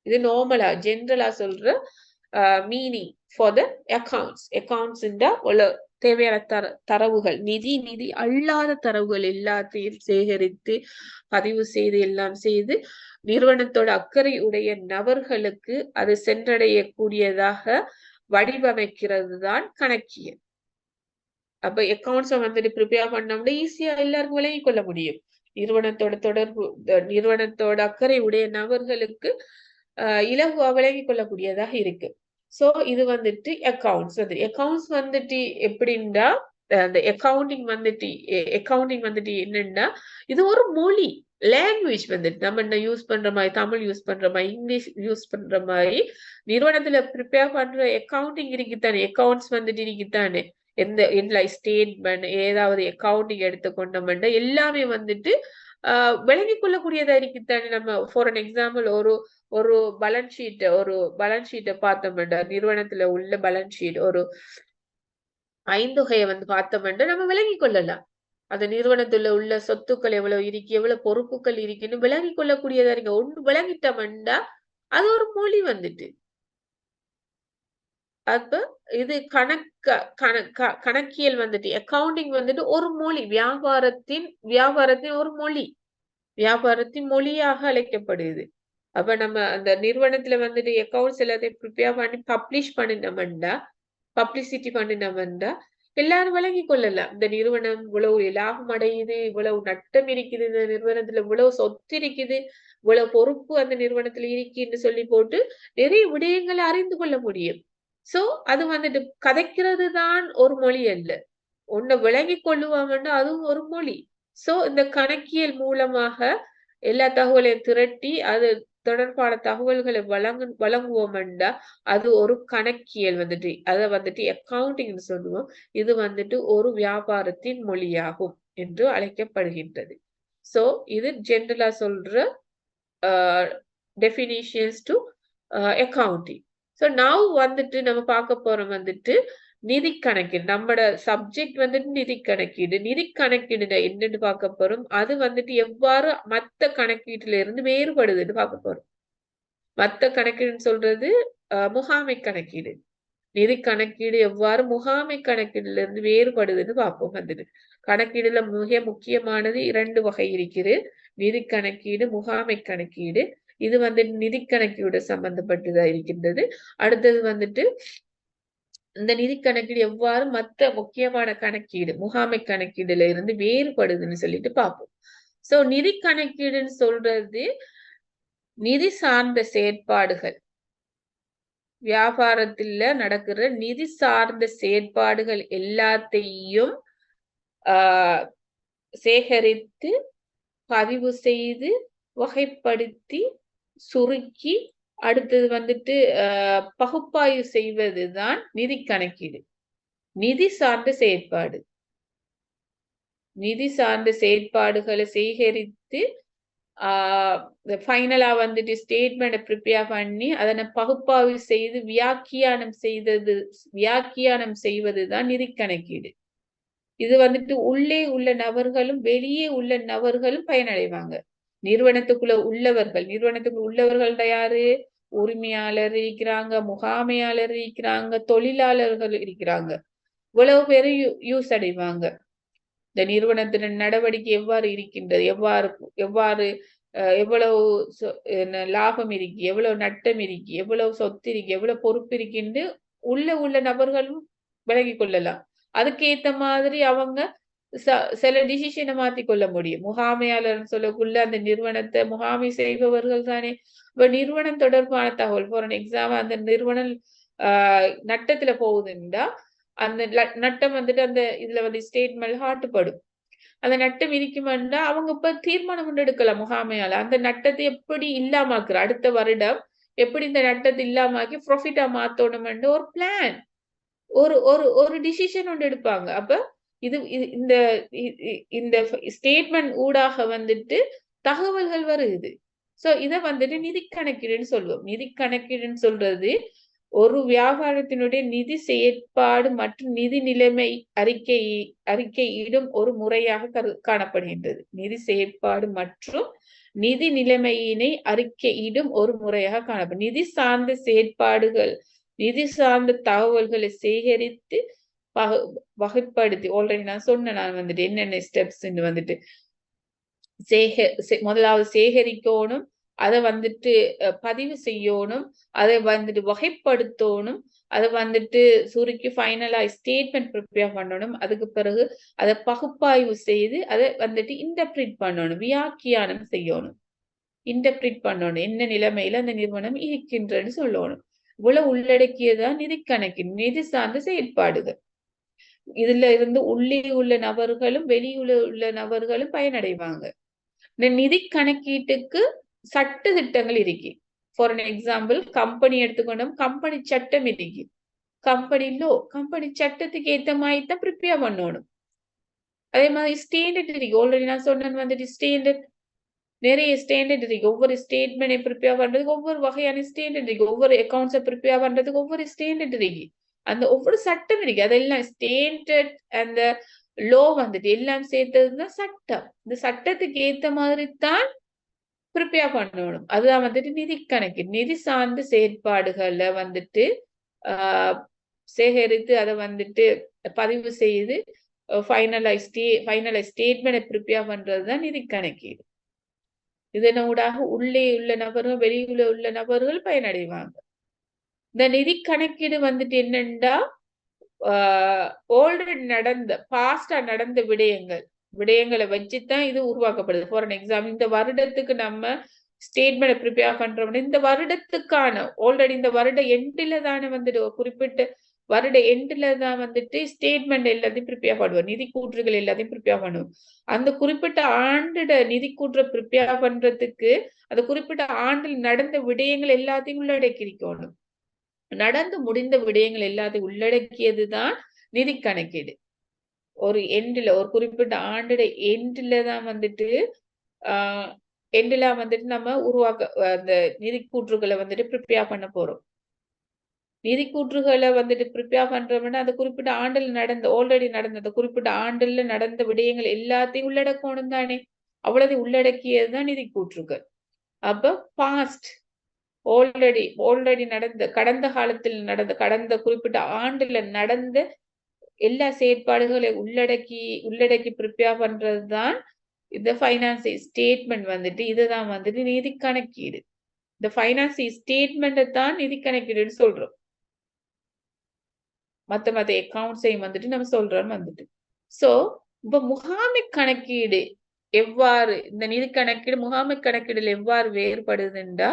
இது நார்மலா ஜென்ரலா சொல்ற மீனிங் ஃபார் த அக்கௌண்ட்ஸ் தேவையான தரவுகள், நிதி அல்லாத தரவுகள் எல்லாத்தையும் சேகரித்து பதிவு செய்து எல்லாம் செய்து நிறுவனத்தோட அக்கறை உடைய நபர்களுக்கு அது சென்றடையக்கூடியதாக வடிவமைக்கிறது தான் கணக்கியல். அப்ப அக்கௌண்ட்ஸை வந்துட்டு ப்ரிப்பேர் பண்ணோம்னா ஈஸியா எல்லாருக்கும் விளங்கிக் கொள்ள முடியும். நிறுவனத்தோட அக்கறை உடைய நபர்களுக்கு இலகுவா விளங்கிக் கொள்ளக்கூடியதாக இருக்கு. சோ இது வந்துட்டு அக்கௌண்ட்ஸ் வந்துட்டு எப்படின்னா அந்த அக்கவுண்டிங் வந்துட்டு என்னன்னா இது ஒரு மொழி, லாங்குவேஜ் வந்துட்டு நம்ம என்ன யூஸ் பண்ற மாதிரி, தமிழ் யூஸ் பண்ற மாதிரி, இங்கிலீஷ் யூஸ் பண்ற மாதிரி நிறுவனத்துல ப்ரிப்பேர் பண்ற அக்கவுண்டிங் இருக்குத்தானே, அக்கௌண்ட்ஸ் வந்துட்டு இருக்குத்தானே. எந்த ஸ்டேட்மெண்ட் ஏதாவது அக்கவுண்டிங் எடுத்துக்கொண்டோம்னா எல்லாமே வந்துட்டு விளங்கிக் கொள்ளக்கூடியதா இருக்குத்தானே. நம்ம ஃபார் அன் எக்ஸாம்பிள் ஒரு பேலன்ஸ் ஷீட்டை பார்த்தோம்னா, நிறுவனத்துல உள்ள பேலன்ஸ் ஷீட் ஒரு ஐந்தொகையை பார்த்தோம்னா நம்ம விளங்கிக் கொள்ளலாம். அந்த நிறுவனத்துல உள்ள சொத்துக்கள் எவ்வளவு இருக்கு, எவ்வளவு பொறுப்புகள் இருக்குன்னு விளங்கிக் கொள்ளக்கூடியதா இருக்கு. ஒன்று விளங்கிட்டோம்னா அது ஒரு மொழி வந்துட்டு. அப்ப இது கணக்கியல் வந்துட்டு அக்கவுண்டிங் வந்துட்டு ஒரு மொழி, வியாபாரத்தின் ஒரு மொழி, வியாபாரத்தின் மொழியாக அழைக்கப்படுது. அப்ப நம்ம அந்த நிறுவனத்துல வந்துட்டு அக்கவுண்ட்ஸ் எல்லாத்தையும் ப்ரிப்பேர் பண்ணி பப்ளிசிட்டி பண்ணினோம்னா எல்லாரும் விளங்கிக் கொள்ளலாம். இந்த நிறுவனம் இவ்வளவு லாபம் அடையுது, இவ்வளவு நட்டம் இருக்குது, இந்த நிறுவனத்துல இவ்வளவு சொத்து இருக்குது, இவ்வளவு பொறுப்பு அந்த நிறுவனத்துல இருக்குன்னு சொல்லி போட்டு நிறைய விடயங்களை அறிந்து கொள்ள முடியும். சோ அது வந்துட்டு கதைக்கிறது தான் ஒரு மொழி அல்ல, ஒன்ன விளங்கிக் கொள்ளுவாங்கன்னா அதுவும் ஒரு மொழி. சோ இந்த கணக்கியல் மூலமாக எல்லா தகவலையும் திரட்டி அது தொடர்பான தகவல்களை வழங்குவோம்டா அது ஒரு கணக்கியல் வந்துட்டு, அதை வந்துட்டு அக்கவுண்டிங் சொல்லுவோம். இது வந்துட்டு ஒரு வியாபாரத்தின் மொழியாகும் என்று அழைக்கப்படுகின்றது. சோ இது ஜென்ரலா சொல்ற definitions to accounting. So now வந்துட்டு நம்ம பார்க்க போறோம் வந்துட்டு நிதி கணக்கீடு. நம்மளோட சப்ஜெக்ட் வந்துட்டு நிதி கணக்கீடு என்னன்னு பார்க்க போறோம். அது வந்துட்டு எவ்வாறு மத்த கணக்கீட்டுல இருந்து வேறுபடுதுன்னு பார்க்க போறோம். மத்த கணக்கீடுன்னு சொல்றது முகாமை கணக்கீடு. நிதி கணக்கீடு எவ்வாறு முகாமை கணக்கீடுல இருந்து வேறுபடுதுன்னு பார்ப்போம். வந்துட்டு கணக்கீடுல மிக முக்கியமானது 2 வகை இருக்குது, நிதி கணக்கீடு, முகாமை கணக்கீடு. இது நிதி கணக்கீடு சம்பந்தப்பட்டதா இருக்கின்றது. அடுத்தது வந்துட்டு இந்த நிதி கணக்கீடு எவ்வாறு மற்ற முக்கியமான கணக்கீடு முகாமை கணக்கீடுல இருந்து வேறுபடுதுன்னு சொல்லிட்டு பார்ப்போம். சோ நிதி கணக்கீடுன்னு சொல்றது நிதி சார்ந்த செயற்பாடுகள், வியாபாரத்துல நடக்கிற நிதி சார்ந்த செயற்பாடுகள் எல்லாத்தையும் ஆஹ் சேகரித்து பதிவு செய்து வகைப்படுத்தி சுருக்கி அடுத்தது வந்துட்டு பகுப்பாய்வு செய்வதுதான் நிதி கணக்கீடு. நிதி சார்ந்த செயற்பாடு. நிதி சார்ந்த செயற்பாடுகளை சேகரித்து ஃபைனலா வந்துட்டு ஸ்டேட்மெண்ட் ப்ரிப்பேர் பண்ணி அதனை பகுப்பாய்வு செய்து வியாக்கியானம் செய்வதுதான் நிதி கணக்கீடு. இது வந்துட்டு உள்ளே உள்ள நபர்களும் வெளியே உள்ள நபர்களும் பயனடைவாங்க. நிறுவனத்துக்குள்ள உள்ளவர்கள் யாரு? உரிமையாளர் இருக்கிறாங்க, முகாமையாளர் இருக்கிறாங்க, தொழிலாளர்கள் இருக்கிறாங்க. இவ்வளவு பேரும் யூஸ் அடைவாங்க. இந்த நிறுவனத்தின் நடவடிக்கை எவ்வாறு இருக்கின்றது, எவ்வாறு எவ்வளவு லாபம் இருக்கு, எவ்வளவு நட்டம் இருக்கு, எவ்வளவு சொத்து இருக்கு, எவ்வளவு பொறுப்பு இருக்குன்னு உள்ள நபர்களும் விளங்கிக் கொள்ளலாம். அதுக்கேத்த மாதிரி அவங்க சில டிசிஷனை மாத்தி கொள்ள முடியும். முகாமையாளர் சொல்லக்குள்ள அந்த நிறுவனத்தை முகாமை செய்பவர்கள் தானே. இப்ப நிறுவனம் தொடர்பான தகவல் ஃபார் எக்ஸாம்பிள், அந்த நிறுவனம் நட்டத்துல போகுதுன்னா அந்த நட்டம் வந்துட்டு அந்த இதுல வந்து ஸ்டேட்மெண்ட் காட்டுப்படும். அந்த நட்டம் இருக்குமென்றா அவங்க இப்ப தீர்மானம் எடுக்கலாம். முகாமையால அந்த நட்டத்தை எப்படி இல்லாமக்குற, அடுத்த வருடம் எப்படி இந்த நட்டத்தை இல்லாமக்கி ப்ராஃபிட்டா மாத்தணும் ஒரு பிளான், ஒரு ஒரு ஒரு டிசிஷன் ஒன்று எடுப்பாங்க. அப்ப இது இந்த ஸ்டேட்மெண்ட் ஊடாக வந்துட்டு தகவல்கள் வருது. சோ இத வந்துட்டு நிதி கணக்கீடுன்னு சொல்லுவோம். நிதி கணக்கீடுன்னு சொல்றது ஒரு வியாபாரத்தினுடைய நிதி செயற்பாடு மற்றும் நிதி நிலைமை அறிக்கையிடும் ஒரு முறையாக காணப்படுகின்றது. நிதி செயற்பாடு மற்றும் நிதி நிலைமையினை அறிக்கையிடும் ஒரு முறையாக காணப்படும். நிதி சார்ந்த செயற்பாடுகள், நிதி சார்ந்த தகவல்களை சேகரித்து வகைப்படுத்தி, ஆல்ரெடி நான் சொன்னேன், நான் வந்துட்டு என்னென்ன ஸ்டெப்ஸ் வந்துட்டு முதலாவது சேகரிக்கணும், அதை வந்துட்டு பதிவு செய்யணும், அதை வந்துட்டு வகைப்படுத்தணும், அதை வந்துட்டு சுருக்கி ஃபைனலா ஸ்டேட்மெண்ட் ப்ரிப்பேர் பண்ணணும். அதுக்கு பிறகு அதை பகுப்பாய்வு செய்து அதை வந்துட்டு இன்டர்பிரிட் பண்ணணும், வியாக்கியானம் செய்யணும், இன்டர்பிரிட் பண்ணணும், என்ன நிலைமையில அந்த நிறுவனம் இருக்கின்றன்னு சொல்லணும். இவ்வளவு உள்ளடக்கியதான் நிதி கணக்கின் நிதி சார்ந்த செயற்பாடுகள். இதுல இருந்து உள்ளே உள்ள நபர்களும் வெளியுள்ள உள்ள நபர்களும் பயனடைவாங்க. இந்த நிதி கணக்கீட்டுக்கு சட்ட திட்டங்கள் இருக்கு. ஃபார் அன் எக்ஸாம்பிள், கம்பெனி எடுத்துக்கொண்டோம், கம்பெனி சட்டம் இருக்கு, கம்பெனி லோ, கம்பெனி சட்டத்துக்கு ஏத்த மாதிரி தான் ப்ரிப்பேர் பண்ணணும். அதே மாதிரி ஸ்டாண்டர்ட் இருக்கு. ஆல்ரெடி நான் சொன்னேன் வந்துட்டு ஸ்டாண்டர்ட், நிறைய ஸ்டாண்டர்ட் இருக்கு. ஒவ்வொரு ஸ்டேட்மெண்ட் ப்ரிப்பேர் பண்றதுக்கு ஒவ்வொரு வகையான ஸ்டாண்டர்ட் இருக்கு. ஒவ்வொரு அக்கௌண்ட்ஸை ப்ரிப்பேர் பண்றதுக்கு ஒவ்வொரு ஸ்டாண்டர்ட் இருக்கு. அந்த ஒவ்வொரு சட்டம் இருக்கு. அதெல்லாம் ஸ்டாண்டர்ட் அந்த லோ வந்துட்டு எல்லாம் சேர்த்ததுதான் சட்டம். இந்த சட்டத்துக்கு ஏத்த மாதிரி தான் ப்ரிப்பேர் பண்ணணும். அதுதான் வந்துட்டு நிதி கணக்கு. நிதி சார்ந்த செயற்பாடுகளை வந்துட்டு சேகரித்து அதை வந்துட்டு பதிவு செய்து ஃபைனலைஸ் ஸ்டேட்மெண்ட் ப்ரிப்பேர் பண்றதுதான் நிதி கணக்கீடு. இதனூடாக உள்ளே உள்ள நபர்கள் வெளியுள்ள உள்ள நபர்கள் பயனடைவாங்க. இந்த நிதி கணக்கீடு வந்துட்டு என்னண்டா, ஆல்ரெடி நடந்த பாஸ்டா நடந்த விடயங்களை வச்சுதான் இது உருவாக்கப்படுது. ஃபார் அன் எக்ஸாம்பிள், இந்த வருடத்துக்கு நம்ம ஸ்டேட்மெண்ட் ப்ரிப்பேர் பண்றோம்னா இந்த வருடத்துக்கான ஆல்ரெடி இந்த வருட எண்டில தானே வந்துட்டு குறிப்பிட்ட வருட எண்டில தான் வந்துட்டு ஸ்டேட்மெண்ட் எல்லாத்தையும் ப்ரிப்பேர் பண்ணுவோம், நிதி கூற்றுகள் எல்லாத்தையும் ப்ரிப்பேர் பண்ணுவோம். அந்த குறிப்பிட்ட ஆண்டோட நிதி கூற்றை ப்ரிப்பேர் பண்றதுக்கு அந்த குறிப்பிட்ட ஆண்டில் நடந்த விடயங்கள் எல்லாத்தையும் உள்ளடக்கிக்கணும். நடந்து முடிந்த விடயங்கள் எல்லாத்தையும் உள்ளடக்கியதுதான் நிதி கணக்கீடு. ஒரு எண்டில, ஒரு குறிப்பிட்ட ஆண்டோட எண்டில தான் வந்துட்டு நம்ம அந்த நிதி கூற்றுகளை வந்துட்டு ப்ரிப்பேர் பண்ண போறோம். நிதி கூற்றுகளை வந்துட்டு ப்ரிப்பேர் பண்றோம்னா அந்த குறிப்பிட்ட ஆண்டில் நடந்த ஆல்ரெடி நடந்த அந்த குறிப்பிட்ட ஆண்டில் நடந்த விடயங்கள் எல்லாத்தையும் உள்ளடக்கணும் தானே. அவ்வளவு உள்ளடக்கியதுதான் நிதி கூற்றுகள். அப்ப பாஸ்ட் ஆல்ரெடி நடந்த கடந்த காலத்தில் நடந்த கடந்த குறிப்பிட்ட ஆண்டுல நடந்த எல்லா செயற்பாடுகளை உள்ளடக்கி ப்ரிப்பேர் பண்றதுதான் இந்த ஃபைனான்ஸ் ஸ்டேட்மெண்ட் வந்துட்டு. இதுதான் வந்துட்டு நிதி கணக்கீடு. இந்த ஃபைனான்ஸ் ஸ்டேட்மெண்ட் தான் நிதி கணக்கீடுன்னு சொல்றோம். மத்த அக்கௌண்ட்ஸையும் வந்துட்டு நம்ம சொல்றோம் வந்துட்டு. சோ இப்ப முகாமை கணக்கீடு எவ்வாறு, இந்த நிதி கணக்கீடு முகாமை கணக்கீடுல எவ்வாறு வேறுபடுதுன்றா,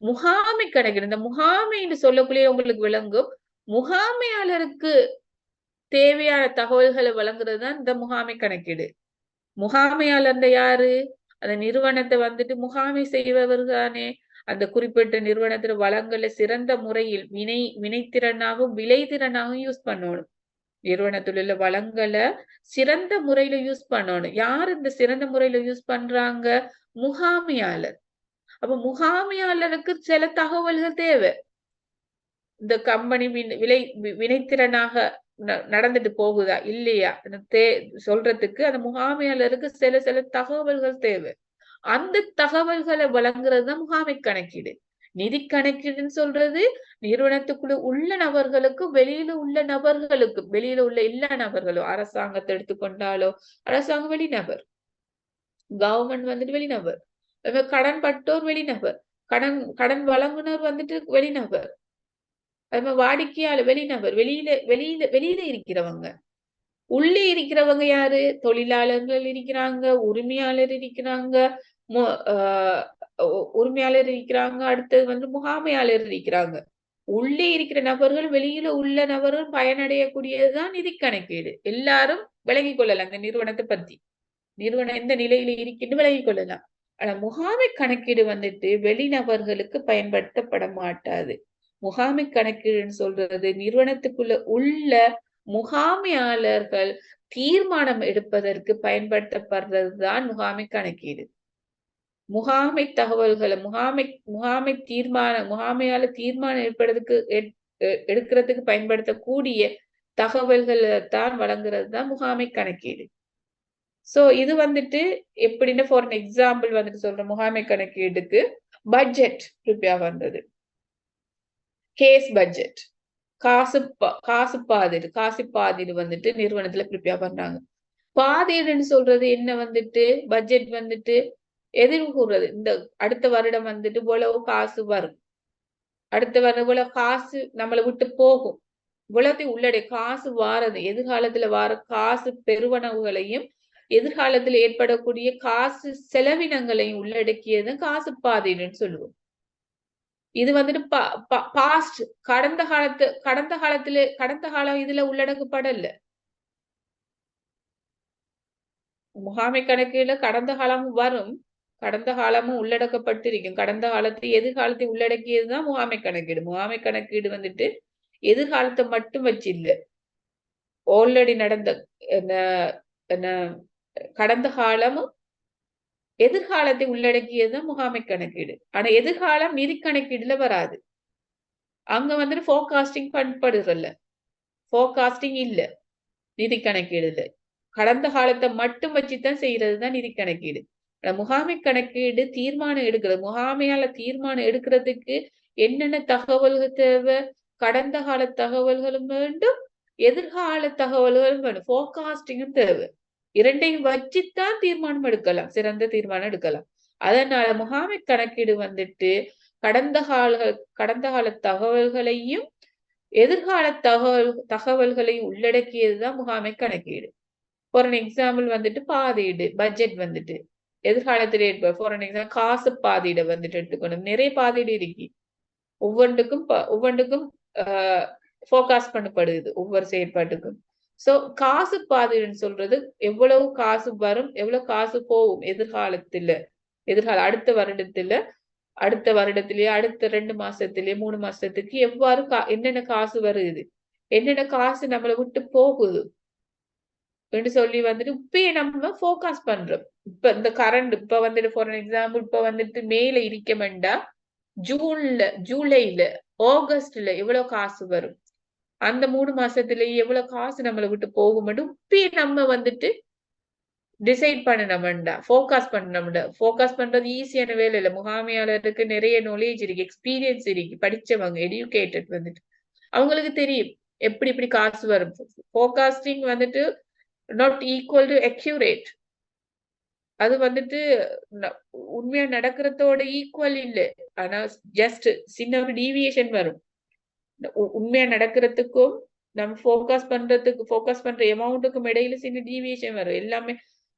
முகாமை கணக்கீடு, இந்த முகாமை என்று சொல்லக்குள்ளே உங்களுக்கு விளங்கும், முகாமையாளருக்கு தேவையான தகவல்களை வழங்குறது தான் இந்த முகாமை கணக்கீடு. முகாமையாளர் யாரு? அந்த நிறுவனத்தை வந்துட்டு முகாமை செய்பவர்தானே. அந்த குறிப்பிட்ட நிறுவனத்துல வளங்களை சிறந்த முறையில் வினைத்திறனாகவும் விளைதிறனாகவும் யூஸ் பண்ணணும். நிறுவனத்தில் உள்ள வளங்களை சிறந்த முறையில யூஸ் பண்ணணும். யார் இந்த சிறந்த முறையில யூஸ் பண்றாங்க? முகாமையாளர். அப்ப முகாமையாளருக்கு சில தகவல்கள் தேவை. இந்த கம்பெனி வினைத்திறனாக நடந்துட்டு போகுதா இல்லையா சொல்றதுக்கு அந்த முகாமையாளருக்கு சில தகவல்கள் தேவை. அந்த தகவல்களை வழங்குறது தான் முகாமை கணக்கீடு. நிதி கணக்கீடுன்னு சொல்றது நிறுவனத்துக்குள்ள உள்ள நபர்களுக்கு வெளியில உள்ள நபர்களுக்கு, வெளியில உள்ள எல்லா நபர்களும், அரசாங்கத்தை எடுத்துக்கொண்டாலோ அரசாங்கம் வெளிநபர், கவர்மெண்ட் வந்துட்டு வெளிநபர், கடன் பட்டோர் வெளிநபர், கடன் வழங்குனர் வந்துட்டு வெளிநபர், அது வாடிக்கையாளர் வெளிநபர், வெளியில இருக்கிறவங்க. உள்ளே இருக்கிறவங்க யாரு? தொழிலாளர்கள் இருக்கிறாங்க, உரிமையாளர் இருக்கிறாங்க, உரிமையாளர் இருக்கிறாங்க, அடுத்தது வந்து முகாமையாளர் இருக்கிறாங்க. உள்ளே இருக்கிற நபர்கள் வெளியில உள்ள நபர்கள் பயனடையக்கூடியதுதான் நிதி கணக்கீடு. எல்லாரும் விளங்கிக் கொள்ளலாம் அந்த நிறுவனத்தை பத்தி. நிறுவனம் எந்த நிலையில இருக்குன்னு விளங்கிக் கொள்ளலாம். ஆனா முகாமை கணக்கீடு வந்துட்டு வெளிநபர்களுக்கு பயன்படுத்தப்பட மாட்டாது. முகாமை கணக்கீடுன்னு சொல்றது நிறுவனத்துக்குள்ள உள்ள முகாமையாளர்கள் தீர்மானம் எடுப்பதற்கு பயன்படுத்தப்படுறதுதான் முகாமை கணக்கீடு. முகாமை தகவல்களை முகாமையால தீர்மானம் எடுக்கிறதுக்கு பயன்படுத்தக்கூடிய தகவல்களை தான் வழங்குறது தான் முகாமை கணக்கீடு. சோ இது வந்துட்டு எப்படின்னு ஃபார் எக்ஸாம்பிள் வந்துட்டு சொல்ற முகாமை கணக்கீடுக்கு பட்ஜெட் ப்ரிப்பேர் பண்றது, கேஸ் பட்ஜெட், காசு பாதீடு வந்துட்டு நிறுவனத்துல ப்ரிப்பேர் பண்றாங்க. பாதீடுன்னு சொல்றது என்ன? வந்துட்டு பட்ஜெட் வந்துட்டு எதிர்கூறுறது. இந்த அடுத்த வருடம் வந்துட்டு இவ்வளவு காசு வரும், அடுத்த வருடம் இவ்வளவு காசு நம்மளை விட்டு போகும், இவ்வளவு உள்ளடை காசு வாரது, எதிர்காலத்துல வார காசு பெருவனவுகளையும் எதிர்காலத்தில் ஏற்படக்கூடிய காசு செலவினங்களையும் உள்ளடக்கியது காசு பாதீடுன்னு சொல்லுவோம். இது வந்துட்டு பாஸ்ட் கடந்த காலம் இதுல உள்ளடக்கப்படல. முகாமை கணக்கீடுல கடந்த காலமும் வரும், கடந்த காலமும் உள்ளடக்கப்பட்டிருக்கும். கடந்த காலத்தை எதிர்காலத்தை உள்ளடக்கியதுதான் முகாமை கணக்கீடு. முகாமை கணக்கீடு வந்துட்டு எதிர்காலத்தை மட்டும் வச்சு இல்ல, ஆல்ரெடி நடந்த கடந்த காலமும் எதிர்காலத்தை உள்ளடக்கியதுதான் முகாமை கணக்கீடு. ஆனா எதிர்காலம் நிதி கணக்கீடுல வராது. அங்க வந்துட்டு ஃபோர்காஸ்டிங் பண்ணப்படுறதில்ல, ஃபோர்காஸ்டிங் இல்ல நிதி கணக்கீடுல. கடந்த காலத்தை மட்டும் வச்சுதான் செய்யறதுதான் நிதி கணக்கீடு. முகாமை கணக்கீடு தீர்மானம் எடுக்கிறது. முகாமையால தீர்மானம் எடுக்கிறதுக்கு என்னென்ன தகவல்கள் தேவை? கடந்த கால தகவல்களும் வேண்டும், எதிர்கால தகவல்களும் வேணும், ஃபோர்காஸ்டிங்கும் தேவை. இரண்டையும் வச்சுதான் தீர்மானம் எடுக்கலாம், சிறந்த தீர்மானம் எடுக்கலாம். அதனால முகாமை கணக்கீடு வந்துட்டு கடந்த கால தகவல்களையும் எதிர்கால தகவல்களையும் உள்ளடக்கியதுதான் முகாமை கணக்கீடு. ஃபார் அன் எக்ஸாம்பிள் வந்துட்டு பாதீடு பட்ஜெட் வந்துட்டு எதிர்காலத்தில் ஃபார் அன் எக்ஸாம்பிள் காசு பாதீடை வந்துட்டு எடுத்துக்கணும். நிறைய பாதீடு இருக்கு, ஒவ்வொன்றுக்கும் ஃபோர்காஸ்ட் பண்ணப்படுது ஒவ்வொரு செயற்பாட்டுக்கும். சோ காசு பாதீடுன்னு சொல்றது எவ்வளவு காசு வரும், எவ்வளவு காசு போகும் எதிர்கால அடுத்த வருடத்திலேயே அடுத்த 2 மாசத்திலேயே 3 மாசத்துக்கு எவ்வாறு என்னென்ன காசு வருது, என்னென்ன காசு நம்மளை விட்டு போகுது சொல்லி வந்துட்டு இப்பயே நம்ம ஃபோர்காஸ்ட் பண்றோம். இப்ப இந்த கரண்ட் இப்ப வந்துட்டு ஃபார் எக்ஸாம்பிள் இப்ப வந்துட்டு மேல இருக்கமெண்டா ஜூலைல ஆகஸ்ட்ல எவ்வளவு காசு வரும், அந்த 3 மாசத்துலயே எவ்வளவு காசு நம்மளை விட்டு போகும் இப்பயே நம்ம வந்துட்டு டிசைட் பண்ணணும்டா, ஃபோர்காஸ்ட் பண்ணணும்டா. ஃபோர்காஸ்ட் பண்றது ஈஸியான வேலை இல்ல. முகாமையாளருக்கு நிறைய நாலேஜ் இருக்கு, எக்ஸ்பீரியன்ஸ் இருக்கு, படிச்சவங்க எடியூகேட்டட் வந்துட்டு அவங்களுக்கு தெரியும் எப்படி காசு வரும். ஃபோர்காஸ்டிங் வந்துட்டு நாட் ஈக்குவல் டு அக்யூரேட். அது வந்துட்டு உண்மையா நடக்கிறதோட ஈக்குவல் இல்ல. ஆனா ஜஸ்ட் சின்ன ஒரு டீவியேஷன் வரும். உண்மையா நடக்கிறதுக்கும் நம்ம ஃபோர்காஸ்ட் பண்ற அமௌண்ட்டுக்கும் இடையில சின்ன டீவியேஷன் வரும். எல்லாமே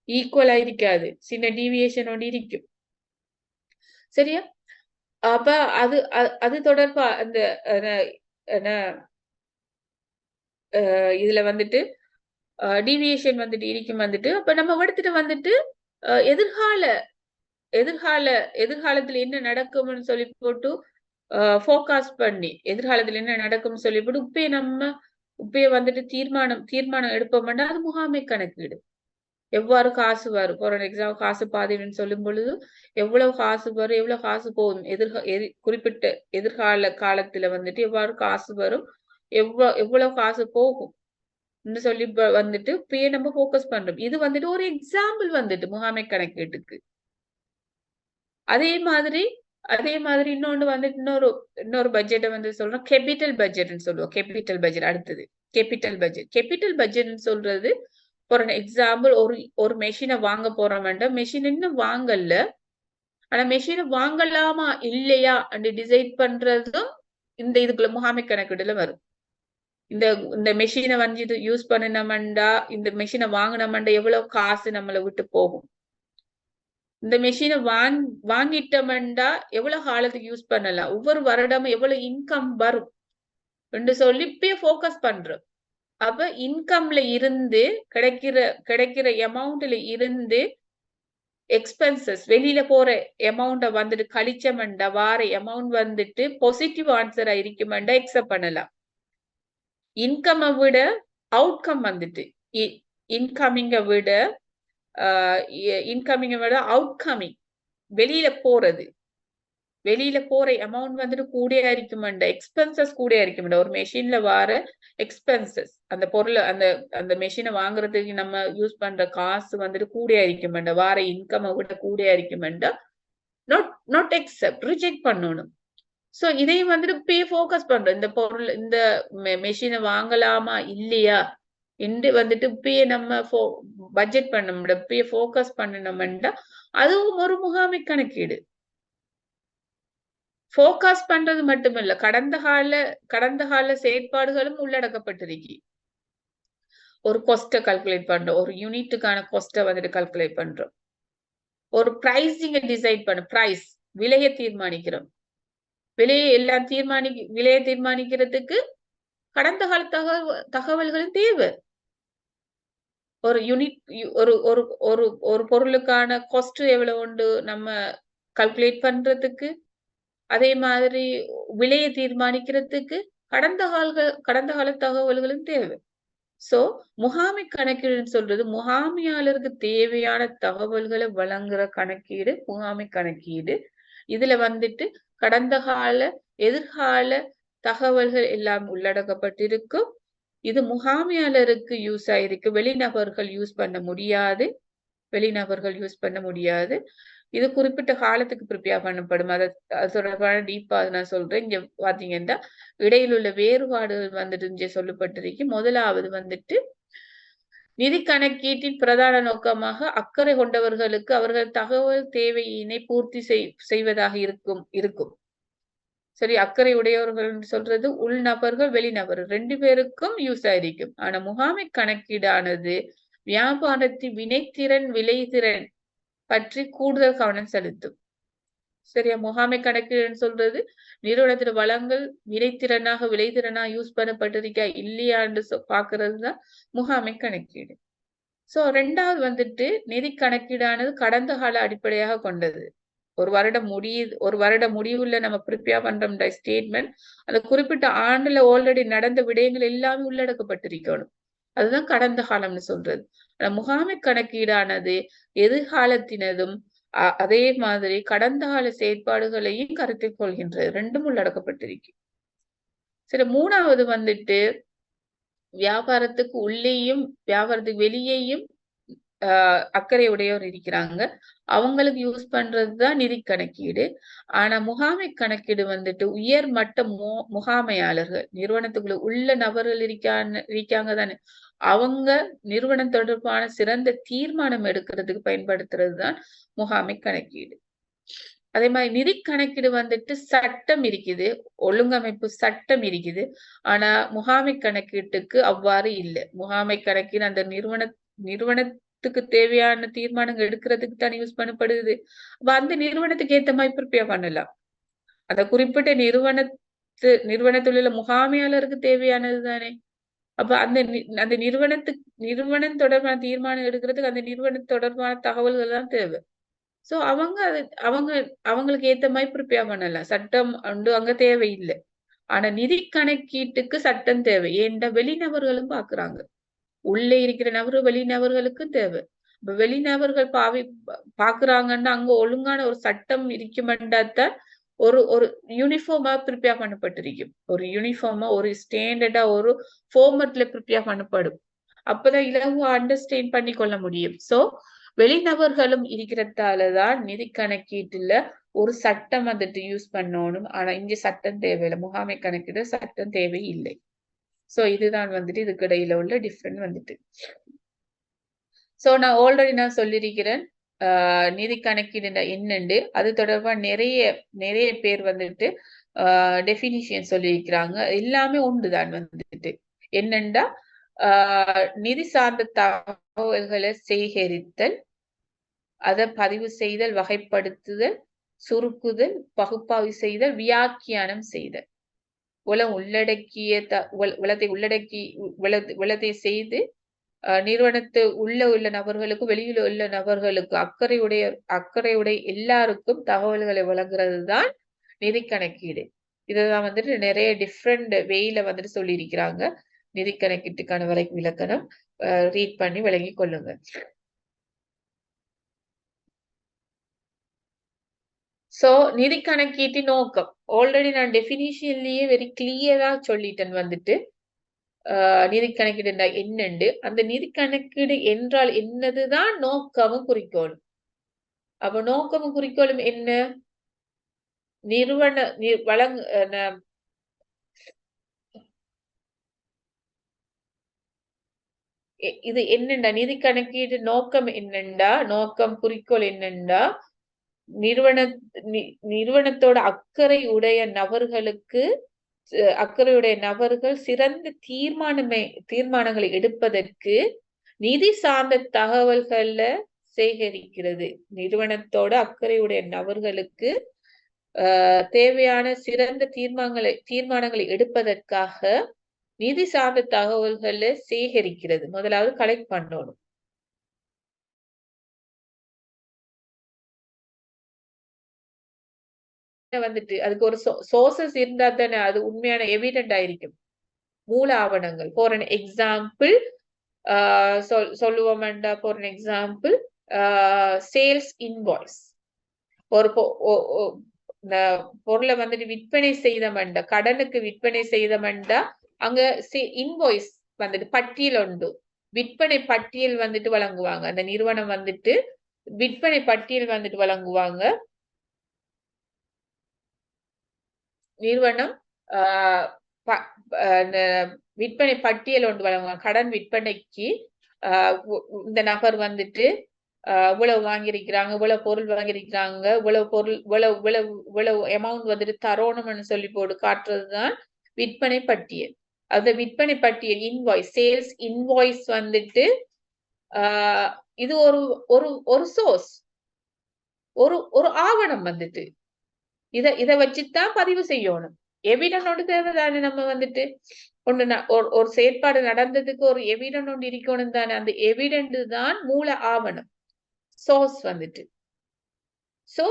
ஈக்குவலா இருக்காது, சின்ன டீவியேஷனோட இருக்கும். சரியா? அப்ப அது தொடர்பா அந்த இதுல வந்துட்டு டீவியேஷன் வந்துட்டு இருக்கும் வந்துட்டு அப்ப நம்ம எடுத்துட்டு வந்துட்டு எதிர்கால எதிர்கால எதிர்காலத்துல என்ன நடக்கும்னு சொல்லி போட்டு ஃபோகாஸ்ட் பண்ணி எதிர்காலத்துல என்ன நடக்கும்னு சொல்லி போட்டு உப்பைய வந்துட்டு தீர்மானம் எடுப்போம்னா அது முகாமை கணக்கீடு. எவ்வாறு காசு வரும், ஃபார் எக்ஸாம்பிள் காசு பாதின்னு சொல்லும் பொழுது எவ்வளவு காசு வரும், எவ்வளவு காசு போகும், குறிப்பிட்ட எதிர்கால காலத்துல வந்துட்டு எவ்வாறு காசு வரும், எவ்வளவு காசு போகும் சொல்லி வந்துட்டு இப்பயே நம்ம ஃபோக்கஸ் பண்றோம். இது வந்துட்டு ஒரு எக்ஸாம்பிள் வந்துட்டு முகாமை கணக்கீட்டுக்கு. அதே மாதிரி இன்னொன்று வந்துட்டு இன்னொரு பட்ஜெட்டை வந்து சொல்றோம், கேபிட்டல் பட்ஜெட்னு சொல்லுவோம். கேபிட்டல் பட்ஜெட் அடுத்தது கேபிட்டல் பட்ஜெட்னு சொல்றது ஃபார் எக்ஸாம்பிள் ஒரு மெஷினை வாங்க போறோம், மெஷின் இன்னும் வாங்கல, ஆனா மெஷினை வாங்கலாமா இல்லையா அப்படி டிசைட் பண்றதும் இந்த இதுக்குள்ள முகாமை கணக்கீடுல வரும். இந்த மெஷினை வந்து இது யூஸ் பண்ணினோம்டா, இந்த மெஷினை வாங்கினோம்டா எவ்வளவு காசு நம்மளை விட்டு போகும், இந்த மெஷினை வாங்கிட்டோம்டா எவ்வளவு காலத்துக்கு யூஸ் பண்ணலாம், ஒவ்வொரு வருடமும் எவ்வளவு இன்கம் வரும் என்று சொல்லி இப்பயே ஃபோக்கஸ் பண்றோம். அப்ப இன்கம்ல இருந்து கிடைக்கிற அமௌண்ட்ல இருந்து எக்ஸ்பென்சஸ் வெளியில போற அமௌண்ட வந்துட்டு கழிச்சமெண்டா வார அமௌண்ட் வந்துட்டு பாசிட்டிவ் ஆன்சரா இருக்குமெண்டா எக்ஸப்ட் பண்ணலாம். இன்கம்மை விட அவுட்கம் வந்துட்டு இன்கமிங்கை விட அவுட்கமிங் வெளியில போற அமௌண்ட் வந்துட்டு கூடயா இருக்குமெண்டா, எக்ஸ்பென்சஸ் கூடயா இருக்குமெண்டா, ஒரு மெஷின்ல வர எக்ஸ்பென்சஸ் அந்த பொருளை அந்த மெஷினை வாங்குறதுக்கு நம்ம யூஸ் பண்ற காசு வந்துட்டு கூடயா இருக்குமெண்டா, வார இன்கம் விட கூடயா இருக்குமெண்டா நாட் எக்ஸப்ட் ரிஜெக்ட் பண்ணணும். சோ இதையும் வந்துட்டு இப்பயே ஃபோக்கஸ் பண்றோம், இந்த பொருள் இந்த மெஷினை வாங்கலாமா இல்லையா என்று வந்துட்டு இப்பயே நம்ம பட்ஜெட் பண்ண இப்பயே ஃபோக்கஸ் பண்ணணும்டா அதுவும் ஒரு முகாமை கணக்கீடு. ஃபோக்கஸ் பண்றது மட்டுமில்ல, கடந்த கால செயற்பாடுகளும் உள்ளடக்கப்பட்டிருக்கு. ஒரு காஸ்ட கால்குலேட் பண்றோம், ஒரு யூனிட்டுக்கான காஸ்ட வந்துட்டு கால்குலேட் பண்றோம், ஒரு பிரைசிங்க டிசைட் பிரைஸ் விலையை தீர்மானிக்கிறோம். விலையை தீர்மானிக்கிறதுக்கு கடந்த கால தகவல்களும் தேவை. ஒரு யூனிட் ஒரு பொருளுக்கான காஸ்ட் எவ்வளவு உண்டு நம்ம கால்குலேட் பண்றதுக்கு, அதே மாதிரி விலையை தீர்மானிக்கிறதுக்கு கடந்த கால தகவல்களும் தேவை. சோ முகாமை கணக்கீடுன்னு சொல்றது முகாமையாளருக்கு தேவையான தகவல்களை வழங்குற கணக்கீடு முகாமை கணக்கீடு. இதுல வந்துட்டு கடந்த கால எதிர்கால தகவல்கள் எல்லாம் உள்ளடக்கப்பட்டிருக்கும். இது முகாமையாளருக்கு யூஸ் ஆயிருக்கு, வெளிநபர்கள் யூஸ் பண்ண முடியாது. இது குறிப்பிட்ட காலத்துக்கு ப்ரிப்பேர் பண்ணப்படும். அது தொடர்பான டீப்பா நான் சொல்றேன். இங்க பாத்தீங்கன்னா இடையில் உள்ள வேறுபாடுகள் வந்துட்டு இங்க சொல்லப்பட்டிருக்கு. முதலாவது வந்துட்டு நிதி கணக்கீட்டின் பிரதான நோக்கமாக அக்கறை கொண்டவர்களுக்கு அவர்கள் தகவல் தேவையினை பூர்த்தி செய்வதாக இருக்கும். சரி, அக்கறை உடையவர்கள் சொல்றது உள்நபர்கள் வெளிநபர்கள் 2 பேருக்கும் யூஸ் ஆயிருக்கும். ஆனா முகாமை கணக்கீடானது வியாபாரத்தின் வினைத்திறன் விளைதிறன் பற்றி கூடுதல் கவனம் செலுத்தும். சரியா, முகாமை கணக்கீடுன்னு சொல்றது நிறுவனத்தின் வளங்கள் விளைதிறனா யூஸ் பண்ணப்பட்டிருக்கா இல்லையான்னு பாக்குறதுதான் முகாமை கணக்கீடு. சோ 2வது வந்துட்டு நிதி கணக்கீடானது கடந்த கால அடிப்படையாக கொண்டது. ஒரு வருட முடிவுல நம்ம ப்ரிப்பேர் பண்ற ஸ்டேட்மெண்ட் அந்த குறிப்பிட்ட ஆண்டுல ஆல்ரெடி நடந்த விடயங்கள் எல்லாமே உள்ளடக்கப்பட்டிருக்கணும். அதுதான் கடந்த காலம்னு சொல்றது. முகாமை கணக்கீடானது எதிர்காலத்தினதும் அதே மாதிரி கடந்த கால செயற்பாடுகளையும் கருத்தில் கொள்கின்றது. 2ம் உள்ளடக்கப்பட்டிருக்கு. சரி, 3வது வந்துட்டு வியாபாரத்துக்கு உள்ளேயும் வியாபாரத்துக்கு வெளியேயும் அக்கறை உடையோர் இருக்கிறாங்க, அவங்களுக்கு யூஸ் பண்றதுதான் நிதி கணக்கீடு. ஆனா முகாமை கணக்கீடு வந்துட்டு உயர்மட்ட முகாமையாளர்கள் நிறுவனத்துக்குள்ள உள்ள நபர்கள் இருக்காங்க தானே, அவங்க நிறுவனம் தொடர்பான சிறந்த தீர்மானம் எடுக்கிறதுக்கு பயன்படுத்துறதுதான் முகாமை கணக்கீடு. அதே மாதிரி நிதி கணக்கீடு வந்துட்டு சட்டம் இருக்குது, ஒழுங்கமைப்பு சட்டம் இருக்குது. ஆனா முகாமை கணக்கீட்டுக்கு அவ்வாறு இல்லை. முகாமை கணக்கீடு அந்த நிறுவனத்துக்கு தேவையான தீர்மானங்கள் எடுக்கிறதுக்கு தான் யூஸ் பண்ணப்படுது. அந்த நிறுவனத்துக்கு ஏத்த மாதிரி ப்ரிப்பேர் பண்ணலாம். அந்த குறிப்பிட்ட நிறுவனத்துல உள்ள முகாமையாளருக்கு தேவையானது தானே. அப்ப அந்த நிறுவனம் தொடர்பான தீர்மானம் எடுக்கிறதுக்கு அந்த நிறுவனம் தொடர்பான தகவல்கள் தான் தேவை. சோ அவங்க அவங்களுக்கு ஏத்த மாதிரி ப்ரிப்பேர் பண்ணலாம். சட்டம் அங்க தேவையில்லை. ஆனா நிதி கணக்கீட்டுக்கு சட்டம் தேவை. ஏன்டா வெளிநபர்களும் பாக்குறாங்க. உள்ளே இருக்கிற நபரு வெளிநபர்களுக்கும் தேவை. இப்ப வெளிநபர்கள் பாக்குறாங்கன்னா அங்க ஒழுங்கான ஒரு சட்டம் இருக்குமென்றாத்தான் ஒரு ஒரு யூனிஃபார்மா ப்ரிப்பேர் பண்ணப்பட்டிருக்கும். ஒரு யூனிஃபார்மா ஒரு ஸ்டாண்டர்டா ஒரு ஃபார்மட்ல ப்ரிப்பேர் பண்ணப்படும். அப்பதான் இலகுவா அண்டர்ஸ்டாண்ட் பண்ணி கொள்ள முடியும். சோ வெளிநபர்களும் இருக்கிறதாலதான் நிதி கணக்கீட்டுல ஒரு சட்டம் வந்துட்டு யூஸ் பண்ணணும். ஆனா இங்க சட்டம் தேவையில்லை. முகாமை கணக்கிட சட்டம் தேவை இல்லை. சோ இதுதான் வந்துட்டு இதுக்கு இடையில உள்ள டிஃபரண்ட் வந்துட்டு. சோ நான் ஆல்ரெடி சொல்லியிருக்கிறேன் நிதி கணக்கீடு என்னண்டு. அது தொடர்பா நிறைய பேர் வந்துட்டு டெபினிஷன் சொல்லியிருக்கிறாங்க. எல்லாமே உண்டுதான் வந்துட்டு. என்னண்டா நிதி சார்ந்த தகவல்களை சேகரித்தல், அதை பதிவு செய்தல், வகைப்படுத்துதல், சுருக்குதல், பகுப்பாய்வு செய்தல், வியாக்கியானம் செய்தல், உள்ளடக்கிய உள்ளடக்கி செய்து நிறுவனத்து உள்ள நபர்களுக்கு வெளியில உள்ள நபர்களுக்கு அக்கறையுடைய எல்லாருக்கும் தகவல்களை வழங்குறது தான் நிதி கணக்கீடு. இதுதான் வந்துட்டு நிறைய டிஃப்ரெண்ட் வேயில வந்துட்டு சொல்லி இருக்கிறாங்க. நிதி கணக்கீட்டுக்கான விளக்கணம் ரீட் பண்ணி விளங்கி கொள்ளுங்க. சோ நிதி கணக்கீட்டின் நோக்கம் ஆல்ரெடி நான் டெபினிஷன்லயே வெரி கிளியரா சொல்லிட்டேன் வந்துட்டு. நிதி கணக்கீடு என்னண்டு. அந்த நிதி கணக்கீடு என்றால் என்னதுதான் நோக்கமும் குறிக்கோளும். அப்ப நோக்கமும் குறிக்கோளும் என்ன? நிறுவன இது என்னண்டா நிதி கணக்கீடு நோக்கம் என்னண்டா, நோக்கம் குறிக்கோள் என்னண்டா, நிறுவனத்தோட அக்கறையுடைய நபர்கள் சிறந்த தீர்மானங்களை எடுப்பதற்கு நிதி சார்ந்த தகவல்கள சேகரிக்கிறது. நிறுவனத்தோட அக்கறையுடைய நபர்களுக்கு தேவையான சிறந்த தீர்மானங்களை எடுப்பதற்காக நிதி சார்ந்த தகவல்களை சேகரிக்கிறது. முதலாவது கலெக்ட் பண்ணணும். வந்துட்டு அதுக்கு ஒரு சோர்சஸ் இருந்தா தானே அது உண்மையான எவிடென்ட் ஆயிருக்கும். மூல ஆவணங்கள். ஃபார் அன் எக்ஸாம்பிள் சொல்லுவோம்டா, for an example sales invoice. ஒரு பொருளை வந்துட்டு விற்பனை செய்தமண்டா, கடனுக்கு விற்பனை செய்தமண்டா, அங்க இன்வாய்ஸ் வந்துட்டு பட்டியல் உண்டு. விற்பனை பட்டியல் வந்துட்டு வழங்குவாங்க. அந்த நிறுவனம் வந்துட்டு விற்பனை பட்டியல் வந்துட்டு வழங்குவாங்க. நிறுவனம் விற்பனை பட்டியல் ஒன்று வழங்குவாங்க. கடன் விற்பனைக்கு இந்த நபர் வந்துட்டு இவ்வளவு வாங்கியிருக்கிறாங்க, இவ்வளவு பொருள் வாங்கியிருக்கிறாங்க, இவ்வளவு அமௌண்ட் வந்துட்டு தரோணும்னு சொல்லி போட்டு காட்டுறதுதான் விற்பனை பட்டியல். அந்த விற்பனை பட்டியல் இன்வாய்ஸ், சேல்ஸ் இன்வாய்ஸ் வந்துட்டு இது ஒரு சோர்ஸ், ஒரு ஆவணம் வந்துட்டு. இத வச்சுதான் பதிவு செய்யணும். எவிடன் ஒன்று தேவைதானே. நம்ம வந்துட்டு ஒரு செயற்பாடு நடந்ததுக்கு ஒரு எவிடன் ஒன்று இருக்கணும் தானே. அந்த எவிடென்ட் தான் மூல ஆவணம், சோர்ஸ் வந்துட்டு. சோ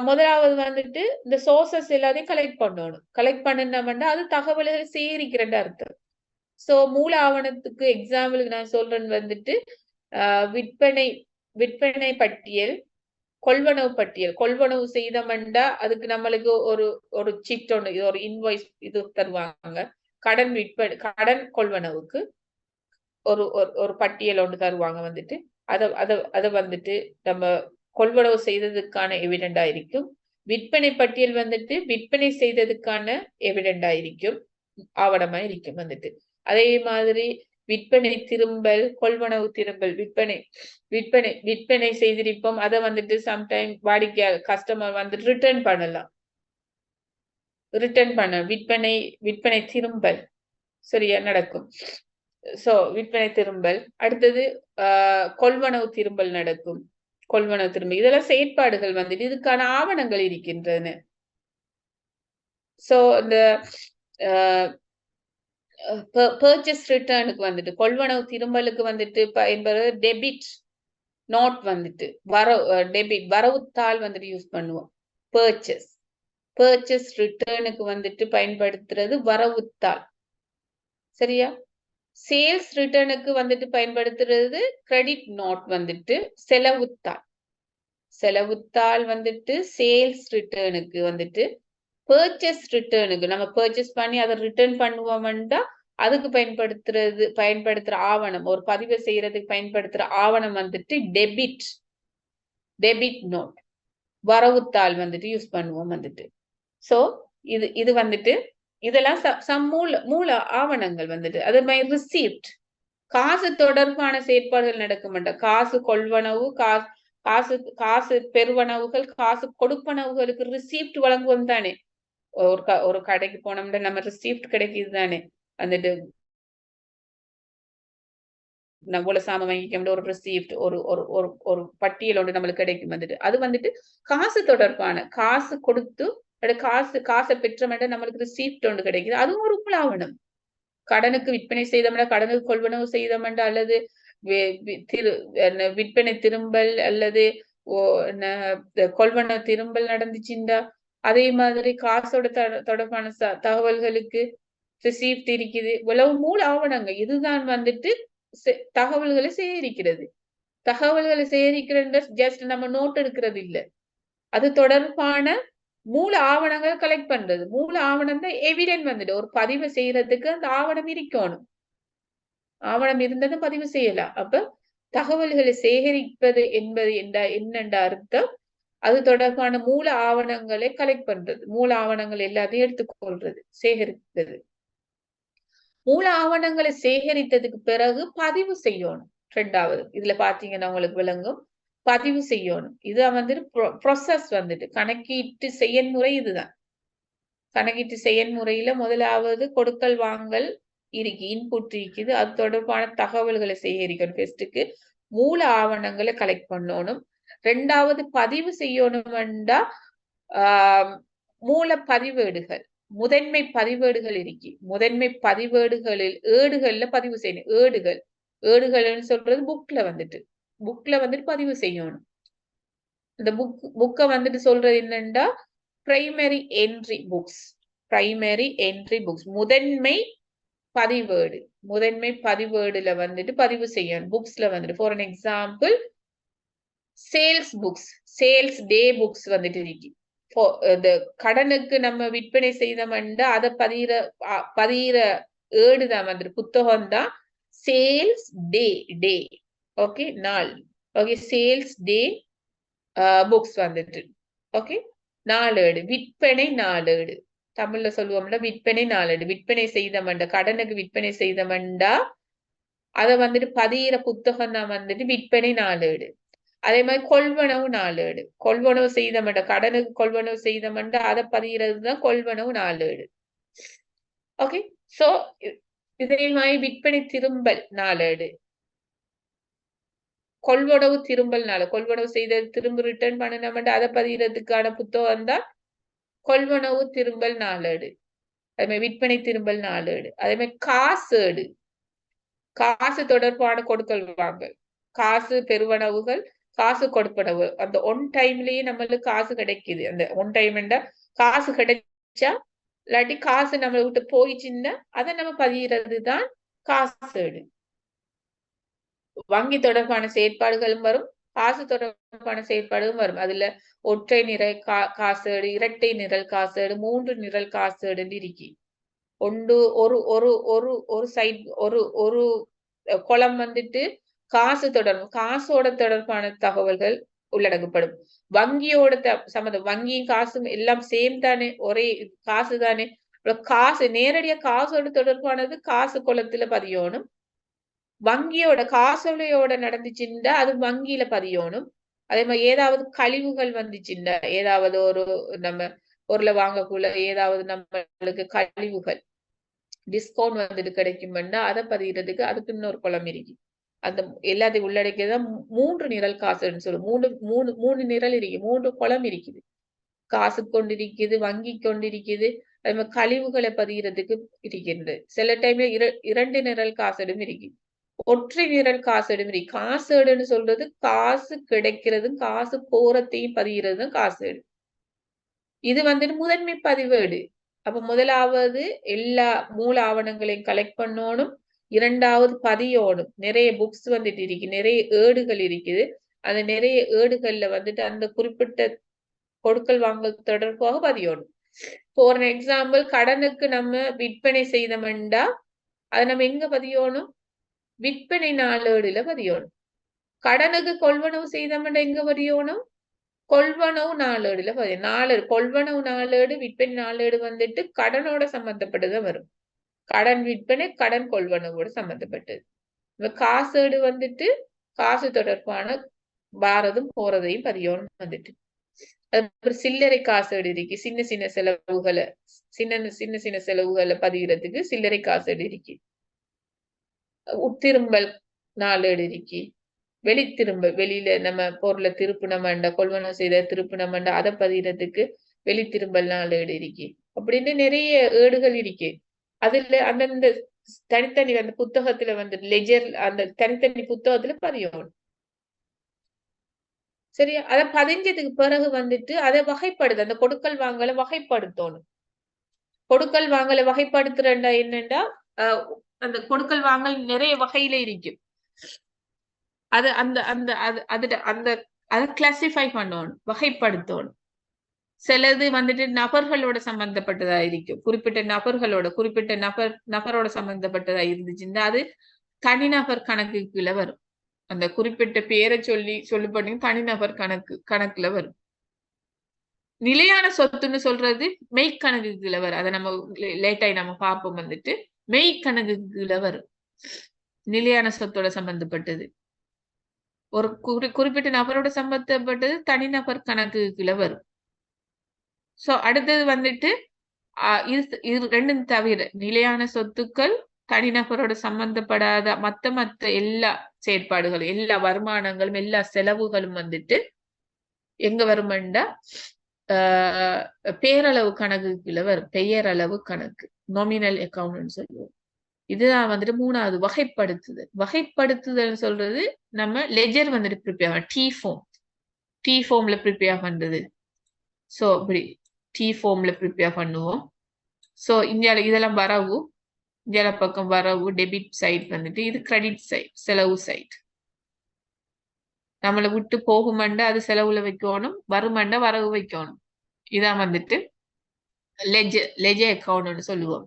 முதலாவது வந்துட்டு இந்த சோர்சஸ் எல்லாத்தையும் கலெக்ட் பண்ணணும். கலெக்ட் பண்ணோம்னா அது தகவல்களை சேகரிக்கிறேன் அர்த்தம். சோ மூல ஆவணத்துக்கு எக்ஸாம்பிளுக்கு நான் சொல்றேன் வந்துட்டு விற்பனை பட்டியல், கொள்வனவு பட்டியல். கொள்வனவு செய்தமண்டா அதுக்கு நம்மளுக்கு ஒரு சிட் ஒன்று, ஒரு இன்வாய்ஸ் இது தருவாங்க. கடன் கொள்வனவுக்கு ஒரு பட்டியல் ஒன்று தருவாங்க வந்துட்டு. அத வந்துட்டு நம்ம கொள்வனவு செய்ததுக்கான எவிடெண்டா இருக்கும். விற்பனை பட்டியல் வந்துட்டு விற்பனை செய்ததுக்கான எவிடெண்டா இருக்கும், ஆவணமா இருக்கும் வந்துட்டு. அதே மாதிரி விற்பனை திரும்பல், கொள்வனவு திரும்பல். விற்பனை செய்திருப்போம், அதை வந்துட்டு சம்டைம் கஸ்டமர் வந்து ரிட்டர்ன் பண்ணலாம். விற்பனை திரும்பல் சரியா நடக்கும். சோ விற்பனை திரும்பல். அடுத்தது கொள்வனவு திரும்பல் நடக்கும். கொள்வனவு திரும்பல் இதெல்லாம் செயற்பாடுகள் வந்துட்டு இதுக்கான ஆவணங்கள் இருக்கின்றன. சோ இந்த பர்ச்சேஸ் ரிட்டர்னுக்கு வந்துட்டு கொள்வனவு திரும்பலுக்கு வந்துட்டு என்பது டெபிட் நோட் வந்துட்டு டெபிட் வரவுத்தாள் வந்துட்டு யூஸ் பண்ணுவோம். பர்ச்சேஸ் ரிட்டர்னுக்கு வந்துட்டு பயன்படுத்துறது வரவுத்தாள். சரியா? சேல்ஸ் ரிட்டர்னுக்கு வந்துட்டு பயன்படுத்துறது கிரெடிட் நோட் வந்துட்டு செலவுத்தாள் வந்துட்டு சேல்ஸ் ரிட்டர்னுக்கு வந்துட்டு பர்ச்சேஸ் ரிட்டர்னுக்கு நம்ம பர்ச்சேஸ் பண்ணி அதை ரிட்டர்ன் பண்ணுவோம்டா அதுக்கு பயன்படுத்துற ஆவணம் ஒரு பதிவு செய்யறதுக்கு பயன்படுத்துற ஆவணம் வந்துட்டு டெபிட் நோட் வரவுத்தாள் வந்துட்டு யூஸ் பண்ணுவோம் வந்துட்டு. சோ இது வந்துட்டு இதெல்லாம் மூல ஆவணங்கள் வந்துட்டு. அது மாதிரி ரிசீப்ட் காசு தொடர்பான செயற்பாடுகள் நடக்க மாட்டோம். காசு கொள்வனவு காசு பெறுவனவுகள் காசு கொடுப்பனவுகளுக்கு ரிசீப்ட் வழங்குவோம் தானே. ஒரு கடைக்கு போனோம்னா நம்ம ரிசீப்ட் கிடைக்குது தானே. வந்துட்டு நம்மள சாமான் வாங்கிக்க ஒரு ரிசீப்ட் ஒரு பட்டியல் ஒன்று நம்மளுக்கு கிடைக்கும் வந்துட்டு. அது வந்துட்டு காசு தொடர்பான காசு கொடுத்து காசை பெற்றோம்னா நம்மளுக்கு ரிசீப்ட் ஒன்று கிடைக்குது. அதுவும் ஒரு ஆவணம். கடனுக்கு விற்பனை செய்தோம்னா கடனுக்கு கொள்வனவு செய்தோம்னா அல்லது விற்பனை திரும்பல் அல்லது கொள்வனவு திரும்பல் நடந்துச்சுண்டா அதே மாதிரி காசோட தொடர்பான தகவல்களுக்கு ரிசீப்ட் இருக்குது. இவ்வளவு மூல ஆவணங்கள். இதுதான் வந்துட்டு தகவல்களை சேகரிக்கிறது ஜஸ்ட் நம்ம நோட் எடுக்கிறது இல்ல. அது தொடர்பான மூல ஆவணங்கள் கலெக்ட் பண்றது. மூல ஆவணம் தான் எவிடென்ட் வந்துட்டு ஒரு பதிவு செய்யறதுக்கு அந்த ஆவணம் இருக்கணும். ஆவணம் இருந்தது பதிவு செய்யலாம். அப்ப தகவல்களை சேகரிப்பது என்பது என்னென்ற அர்த்தம் அது தொடர்பான மூல ஆவணங்களை கலெக்ட் பண்றது. மூல ஆவணங்கள் எல்லாத்தையும் எடுத்துக்கொள்றது சேகரிப்பது. மூல ஆவணங்களை சேகரித்ததுக்கு பிறகு பதிவு செய்யணும். ரெண்டாவது இதுல பாத்தீங்கன்னா உங்களுக்கு விளங்கும் பதிவு செய்யணும். இதான் வந்துட்டு ப்ரொசஸ் வந்துட்டு கணக்கீட்டு செயல்முறை. இதுதான் கணக்கீட்டு செயல்முறையில முதலாவது கொடுக்கல் வாங்கல் இருக்கு, இன்புட் இருக்குது. அது தொடர்பான தகவல்களை சேகரிக்கணும். ஃபர்ஸ்ட்டுக்கு மூல ஆவணங்களை கலெக்ட் பண்ணணும். ரெண்டாவது பதிவு செய்யணும்டா மூல பதிவேடுகள் முதன்மை பதிவேடுகள் இருக்கு. முதன்மை பதிவேடுகளில் ஏடுகள்ல பதிவு செய்யணும். ஏடுகள்னு சொல்றது புக்ல வந்துட்டு பதிவு செய்யணும். இந்த புக்கை வந்துட்டு சொல்றது என்னன்னா பிரைமரி என்ட்ரி புக்ஸ் முதன்மை பதிவேடுல வந்துட்டு பதிவு செய்யணும். புக்ஸ்ல வந்துட்டு for an example sales day books வந்துட்டு இருக்கு. கடனுக்கு நம்ம விற்பனை செய்தோம்னா அதை பதிகிற ஏடுதான் வந்துட்டு புத்தகம் தான் சேல்ஸ் டே. ஓகே நாள். ஓகே சேல்ஸ் டே புக்ஸ் வந்துட்டு ஓகே 4 ஏடு. விற்பனை 4 ஏடு. தமிழ்ல சொல்லுவோம்ல விற்பனை 4 ஏடு. விற்பனை செய்தோம்டா கடனுக்கு விற்பனை செய்தோம்டா அதை வந்துட்டு பதிகிற புத்தகம் தான் வந்துட்டு விற்பனை 4 ஏடு. அதே மாதிரி கொள்வனவு 4 ஏடு. கொள்வனவு செய்தோம்டா கடனுக்கு கொள்வனவு செய்தோம்டா அதை பதிகிறதுதான் கொள்வனவு 4 ஏடு. ஓகே சோ இதே மாதிரி விற்பனை திரும்பல் 4 ஏடு. கொள்வனவு திரும்பல் கொள்வனவு செய்த திரும்ப ரிட்டர்ன் பண்ணணும்னா அதை பதிகிறதுக்கான புத்தகம் தான் கொள்வனவு திரும்பல் 4 ஏடு. அதே மாதிரி விற்பனை திரும்பல் 4 ஏடு. அதே மாதிரி காசு தொடர்பான கொடுக்கல் வாங்கல் காசு பெறுவனவுகள் காசு கொடுப்பனவு அந்த ஒன் டைம்லயே நம்மளுக்கு காசு கிடைக்குது. அந்த ஒன் டைம்ண்டா காசு கிடைச்சா இல்லாட்டி காசு நம்மளை விட்டு போயிடுச்சுன்னா அதை நம்ம பதிகிறது தான் காசேடு. வங்கி தொடர்பான செயற்பாடுகளும் வரும், காசு தொடர்பான செயற்பாடுகளும் வரும். அதுல ஒற்றை நிரல் காசேடு, இரட்டை நிரல் காசேடு, 3 நிரல் காசேடு இருக்கு. ஒரு சைட் ஒரு குளம் வந்துட்டு காசோட தொடர்பான தகவல்கள் உள்ளடக்கப்படும். வங்கியோட சம்மந்தம் வங்கியும் காசும் எல்லாம் சேம் தானே, ஒரே காசு தானே. காசு நேரடியா காசோட தொடர்பானது காசு குளத்துல பதியணும். வங்கியோட காசோலையோட நடந்துச்சுன்னா அது வங்கியில பதியணும். அதே மாதிரி ஏதாவது கழிவுகள் வந்துச்சுன்னா ஏதாவது நம்ம பொருளை வாங்கக்குள்ள ஏதாவது நம்மளுக்கு கழிவுகள் டிஸ்கவுண்ட் வந்துட்டு கிடைக்கும்னா அதை பதிகிறதுக்கு அதுக்கு இன்னொரு குளம் இருக்கு. அந்த எல்லாத்தையும் உள்ளடக்கியதான் 3 நிரல் காசுன்னு சொல்லுவோம். மூணு நிரல் இருக்கு, 3 குளம் இருக்குது. காசு கொண்டிருக்குது, வங்கி கொண்டிருக்குது, அது மாதிரி கழிவுகளை பதிகிறதுக்கு இருக்கின்றது. சில டைம்ல 2 நிரல் காசேடும் இருக்கு, ஒற்றை நிரல் காசேடும் இருக்கு. காசேடுன்னு சொல்றது காசு கிடைக்கிறதும் காசு போறதையும் பதிகிறதும் காசேடு. இது வந்துட்டு முதன்மை பதிவேடு. அப்ப முதலாவது எல்லா மூல ஆவணங்களையும் கலெக்ட் பண்ணணும், இரண்டாவது பதியோடும். நிறைய புக்ஸ் வந்துட்டு இருக்கு, நிறைய ஏடுகள் இருக்குது. அந்த நிறைய ஏடுகள்ல வந்துட்டு அந்த குறிப்பிட்ட கொடுக்கல் வாங்கல் தொடர்பாக பதியோடும். ஃபார் எக்ஸாம்பிள் கடனுக்கு நம்ம விற்பனை செய்தோம்டா அதை நம்ம எங்க பதியோணும்? விற்பனை நாளேடுல பதியோணும். கடனுக்கு கொள்வனவு செய்தோம்டா எங்க பதியோணும்? கொள்வனவு நாளேடுல பதியும். கொள்வனவு நாளேடு விற்பனை நாளேடு வந்துட்டு கடனோட சம்பந்தப்பட்டதான் வரும். கடன் விற்பனை கடன் கொள்வனவோட சம்பந்தப்பட்டது. காசேடு வந்துட்டு காசு தொடர்பான வாரதும் போறதையும் பதியோணும் வந்துட்டு. அப்புறம் சில்லறை காசேடு இருக்கு, சின்ன சின்ன செலவுகளை பதிகிறதுக்கு சில்லறை காசேடு இருக்கு. உட்திரும்பல் நாளேடு இருக்கு. வெளியில நம்ம பொருளை திருப்பினமண்டா, கொள்வனவு செய்த திருப்பினமண்டா அதை பதிகிறதுக்கு வெளித்திரும்பல் நாளேடு இருக்கு. அப்படின்னு நிறைய ஏடுகள் இருக்கு. அதுல அந்தந்த தனித்தனி அந்த புத்தகத்துல வந்து லெஜர் அந்த தனித்தனி புத்தகத்துல பதியணும். சரியா? அதை பதிஞ்சதுக்கு பிறகு வந்துட்டு அதை வகைப்படுது, அந்த கொடுக்கல் வாங்கலை வகைப்படுத்தணும். கொடுக்கல் வாங்கலை வகைப்படுத்துறா என்னண்டா அந்த கொடுக்கல் வாங்கல் நிறைய வகையில இருக்கும். அது அந்த அந்த அது அந்த அதை கிளாசிஃபை பண்ணணும், வகைப்படுத்தணும். சிலது வந்துட்டு நபர்களோட சம்பந்தப்பட்டதா இருக்கும், குறிப்பிட்ட நபரோட சம்பந்தப்பட்டதா இருந்துச்சுன்னா அது தனிநபர் கணக்குல வரும். அந்த குறிப்பிட்ட பேரை சொல்லி பண்ணி தனிநபர் கணக்குல வரும். நிலையான சொத்துன்னு சொல்றது மெய்க்கணக்குல வரும். அதை நம்ம லேட்டாய் நம்ம பார்ப்போம். வந்துட்டு மெய்க்கணக்குல வரும். நிலையான சொத்தோட சம்பந்தப்பட்டது ஒரு குறிப்பிட்ட நபரோட சம்பந்தப்பட்டது தனிநபர் கணக்குல வரும். சோ அடுத்தது வந்துட்டு இது ரெண்டும் தவிர நிலையான சொத்துக்கள் தனிநபரோட சம்பந்தப்படாத மத்த எல்லா செயற்பாடுகளும் எல்லா வருமானங்களும் எல்லா செலவுகளும் வந்துட்டு எங்க வருமெண்டா பேரளவு கணக்குல வரும். பெயரளவு கணக்கு, நாமினல் அக்கவுண்ட் சொல்லுவோம். இதுதான் வந்துட்டு மூணாவது வகைப்படுத்துதல் சொல்றது. நம்ம லெஜர் வந்துட்டு ப்ரிப்பேர் டி ஃபார்ம்ல ப்ரிப்பேர் பண்றது. சோ இப்படி டி ஃபார்ம்ல ப்ரிப்பேர் பண்ணுவோம். சோ இந்தியால இதெல்லாம் வரவு, இந்தியால பக்கம் வரவு டெபிட் சைட் வந்துட்டு, இது கிரெடிட் சைட் செலவு சைட். நம்மளை விட்டு போகுமண்டா அது செலவுல வைக்கணும், வருமண்டா வரவு வைக்கணும். இதான் வந்துட்டு லெஜர் அக்கவுண்ட் சொல்லுவோம்.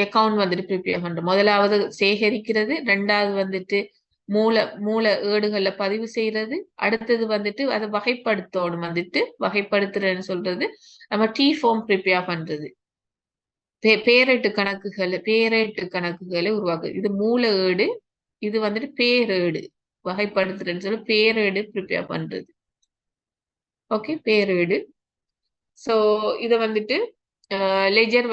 அக்கவுண்ட் வந்துட்டு ப்ரிப்பேர் பண்றோம். முதலாவது சேகரிக்கிறது, ரெண்டாவது வந்துட்டு மூல ஏடுகள்ல பதிவு செய்யறது, அடுத்தது வந்துட்டு அதை வகைப்படுத்தணும். வந்துட்டு வகைப்படுத்துறதுன்னு சொல்றது நம்ம டி ஃபார்ம் ப்ரிப்பேர் பண்றது. பேரேட்டு கணக்குகளை உருவாக்குது. இது மூல ஏடு, இது வந்துட்டு பேரேடு. வகைப்படுத்துறதுன்னு சொல்லி பேரேடு ப்ரிப்பேர் பண்றது. Okay, parade. சோ இத வந்துட்டு லெஜர்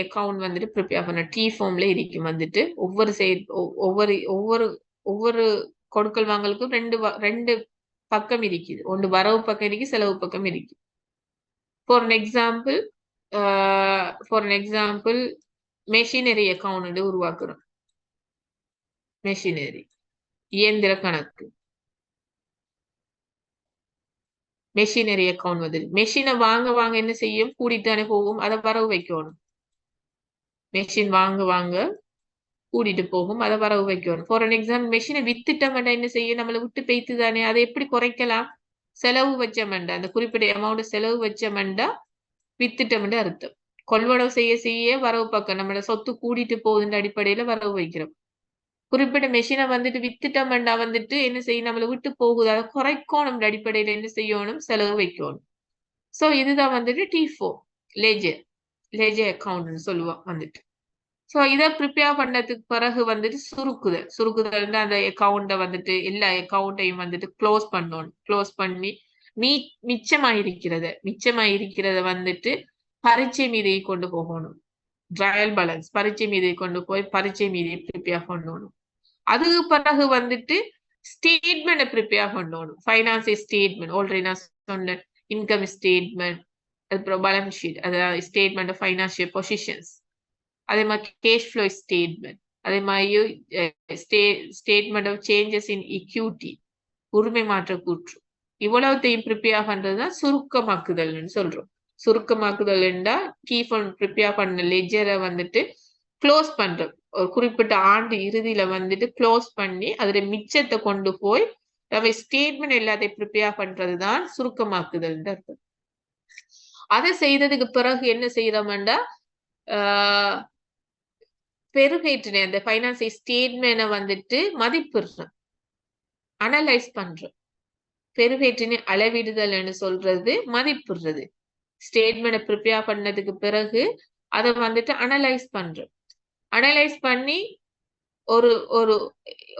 அக்கவுண்ட் வந்துட்டு ப்ரிப்பேர் பண்ண டி ஃபார்ம்ல இருக்கும். வந்துட்டு ஒவ்வொரு கொடுக்கல் வாங்கலுக்கும் ரெண்டு பக்கம் இருக்குது. ஒன்று வரவு பக்கம் இருக்கு, செலவு பக்கம் இருக்கு. ஃபார் எக்ஸாம்பிள் மெஷினரி அக்கவுண்ட் உருவாக்குறோம். மெஷினரி இயந்திர கணக்கு, மெஷினரி அக்கவுண்ட் வந்து மெஷினை வாங்க என்ன செய்யும்? கூட்டித்தானே போகும், அதை வரவு வைக்கணும். மெஷின் வாங்க கூட்டிட்டு போகும், அதை வரவு வைக்கணும். ஃபார் அன் எக்ஸாம்பிள் மெஷினை வித்துட்டோம்னா என்ன செய்யும்? நம்மளை விட்டு பெய்த்து தானே. அதை எப்படி குறைக்கலாம்? செலவு வச்சோம்டா, அந்த குறிப்பிட்ட அமௌண்ட் செலவு வச்சோம்டா வித்துட்டோம்னு அர்த்தம். கொள்வனவு செய்ய வரவு பக்கம் நம்மளோட சொத்து கூட்டிட்டு போகுதுன்ற அடிப்படையில வரவு வைக்கிறோம். குறிப்பிட்ட மெஷினை வந்துட்டு வித்துட்டோம்டா வந்துட்டு என்ன செய்யும்? நம்மளை விட்டு போகுது, அதை குறைக்கணும் அடிப்படையில என்ன செய்யணும்? செலவு வைக்கணும். சோ இதுதான் வந்துட்டு T4 லெஜர் அக்கவுண்ட் சொல்லுவோம் வந்துட்டு. சோ இதை ப்ரிப்பேர் பண்ணதுக்கு பிறகு வந்துட்டு சுருக்குதல் அந்த அக்கவுண்ட வந்துட்டு எல்லா அக்கவுண்டையும் வந்துட்டு க்ளோஸ் பண்ணணும். க்ளோஸ் பண்ணி மிச்சமாயிருக்கிறத வந்துட்டு பரீட்சை மீதியை கொண்டு போகணும். ட்ரையல் பேலன்ஸ் பரீட்சை மீதியை கொண்டு போய் பரீட்சை மீதியை ப்ரிப்பேர் பண்ணணும். அதுக்கு பிறகு வந்துட்டு ஸ்டேட்மெண்ட் ப்ரிப்பேர் பண்ணணும். ஃபைனான்சியல் ஸ்டேட்மெண்ட் ஆல்ரெடி நான் சொன்னேன். இன்கம் ஸ்டேட்மெண்ட், அப்புறம் பேலன்ஸ் ஷீட், அதாவது ஸ்டேட்மெண்ட் ஆஃப் ஃபைனான்சியல் பொசிஷன்ஸ், அதே மாதிரி கேஷ் ஃப்ளோ ஸ்டேட்மெண்ட், அதே மாதிரி statement of changes in equity, உரிமை மாற்ற கூற்று, இவ்வளவுத்தையும் ப்ரிப்பேர் பண்றதுதான் சுருக்கமாக்குதல்னு சொல்றோம். சுருக்கமாக்குதல் என்றா கீ ஃபண்ட் ப்ரிப்பேர் பண்ண லெஜரை வந்துட்டு க்ளோஸ் பண்றோம். ஒரு குறிப்பிட்ட ஆண்டு இறுதியில வந்துட்டு க்ளோஸ் பண்ணி அதுல மிச்சத்தை கொண்டு போய் நம்ம ஸ்டேட்மெண்ட் எல்லாத்தையும் ப்ரிப்பேர் பண்றதுதான் சுருக்கமாக்குதல் அர்த்தம். அதை செய்ததுக்கு பிறகு என்ன செய்யறோம்டா பெருகேற்றின அந்த ஃபைனான்ஸ் ஸ்டேட்மெண்ட்டை வந்துட்டு மதிப்பிடுறோம், அனலைஸ் பண்றோம். பெருகேற்றின அளவிடுதல்னு சொல்றது மதிப்பிடுறது. ஸ்டேட்மெண்ட் ப்ரிப்பேர் பண்ணதுக்கு பிறகு அதை வந்துட்டு அனலைஸ் பண்றோம். அனலைஸ் பண்ணி ஒரு ஒரு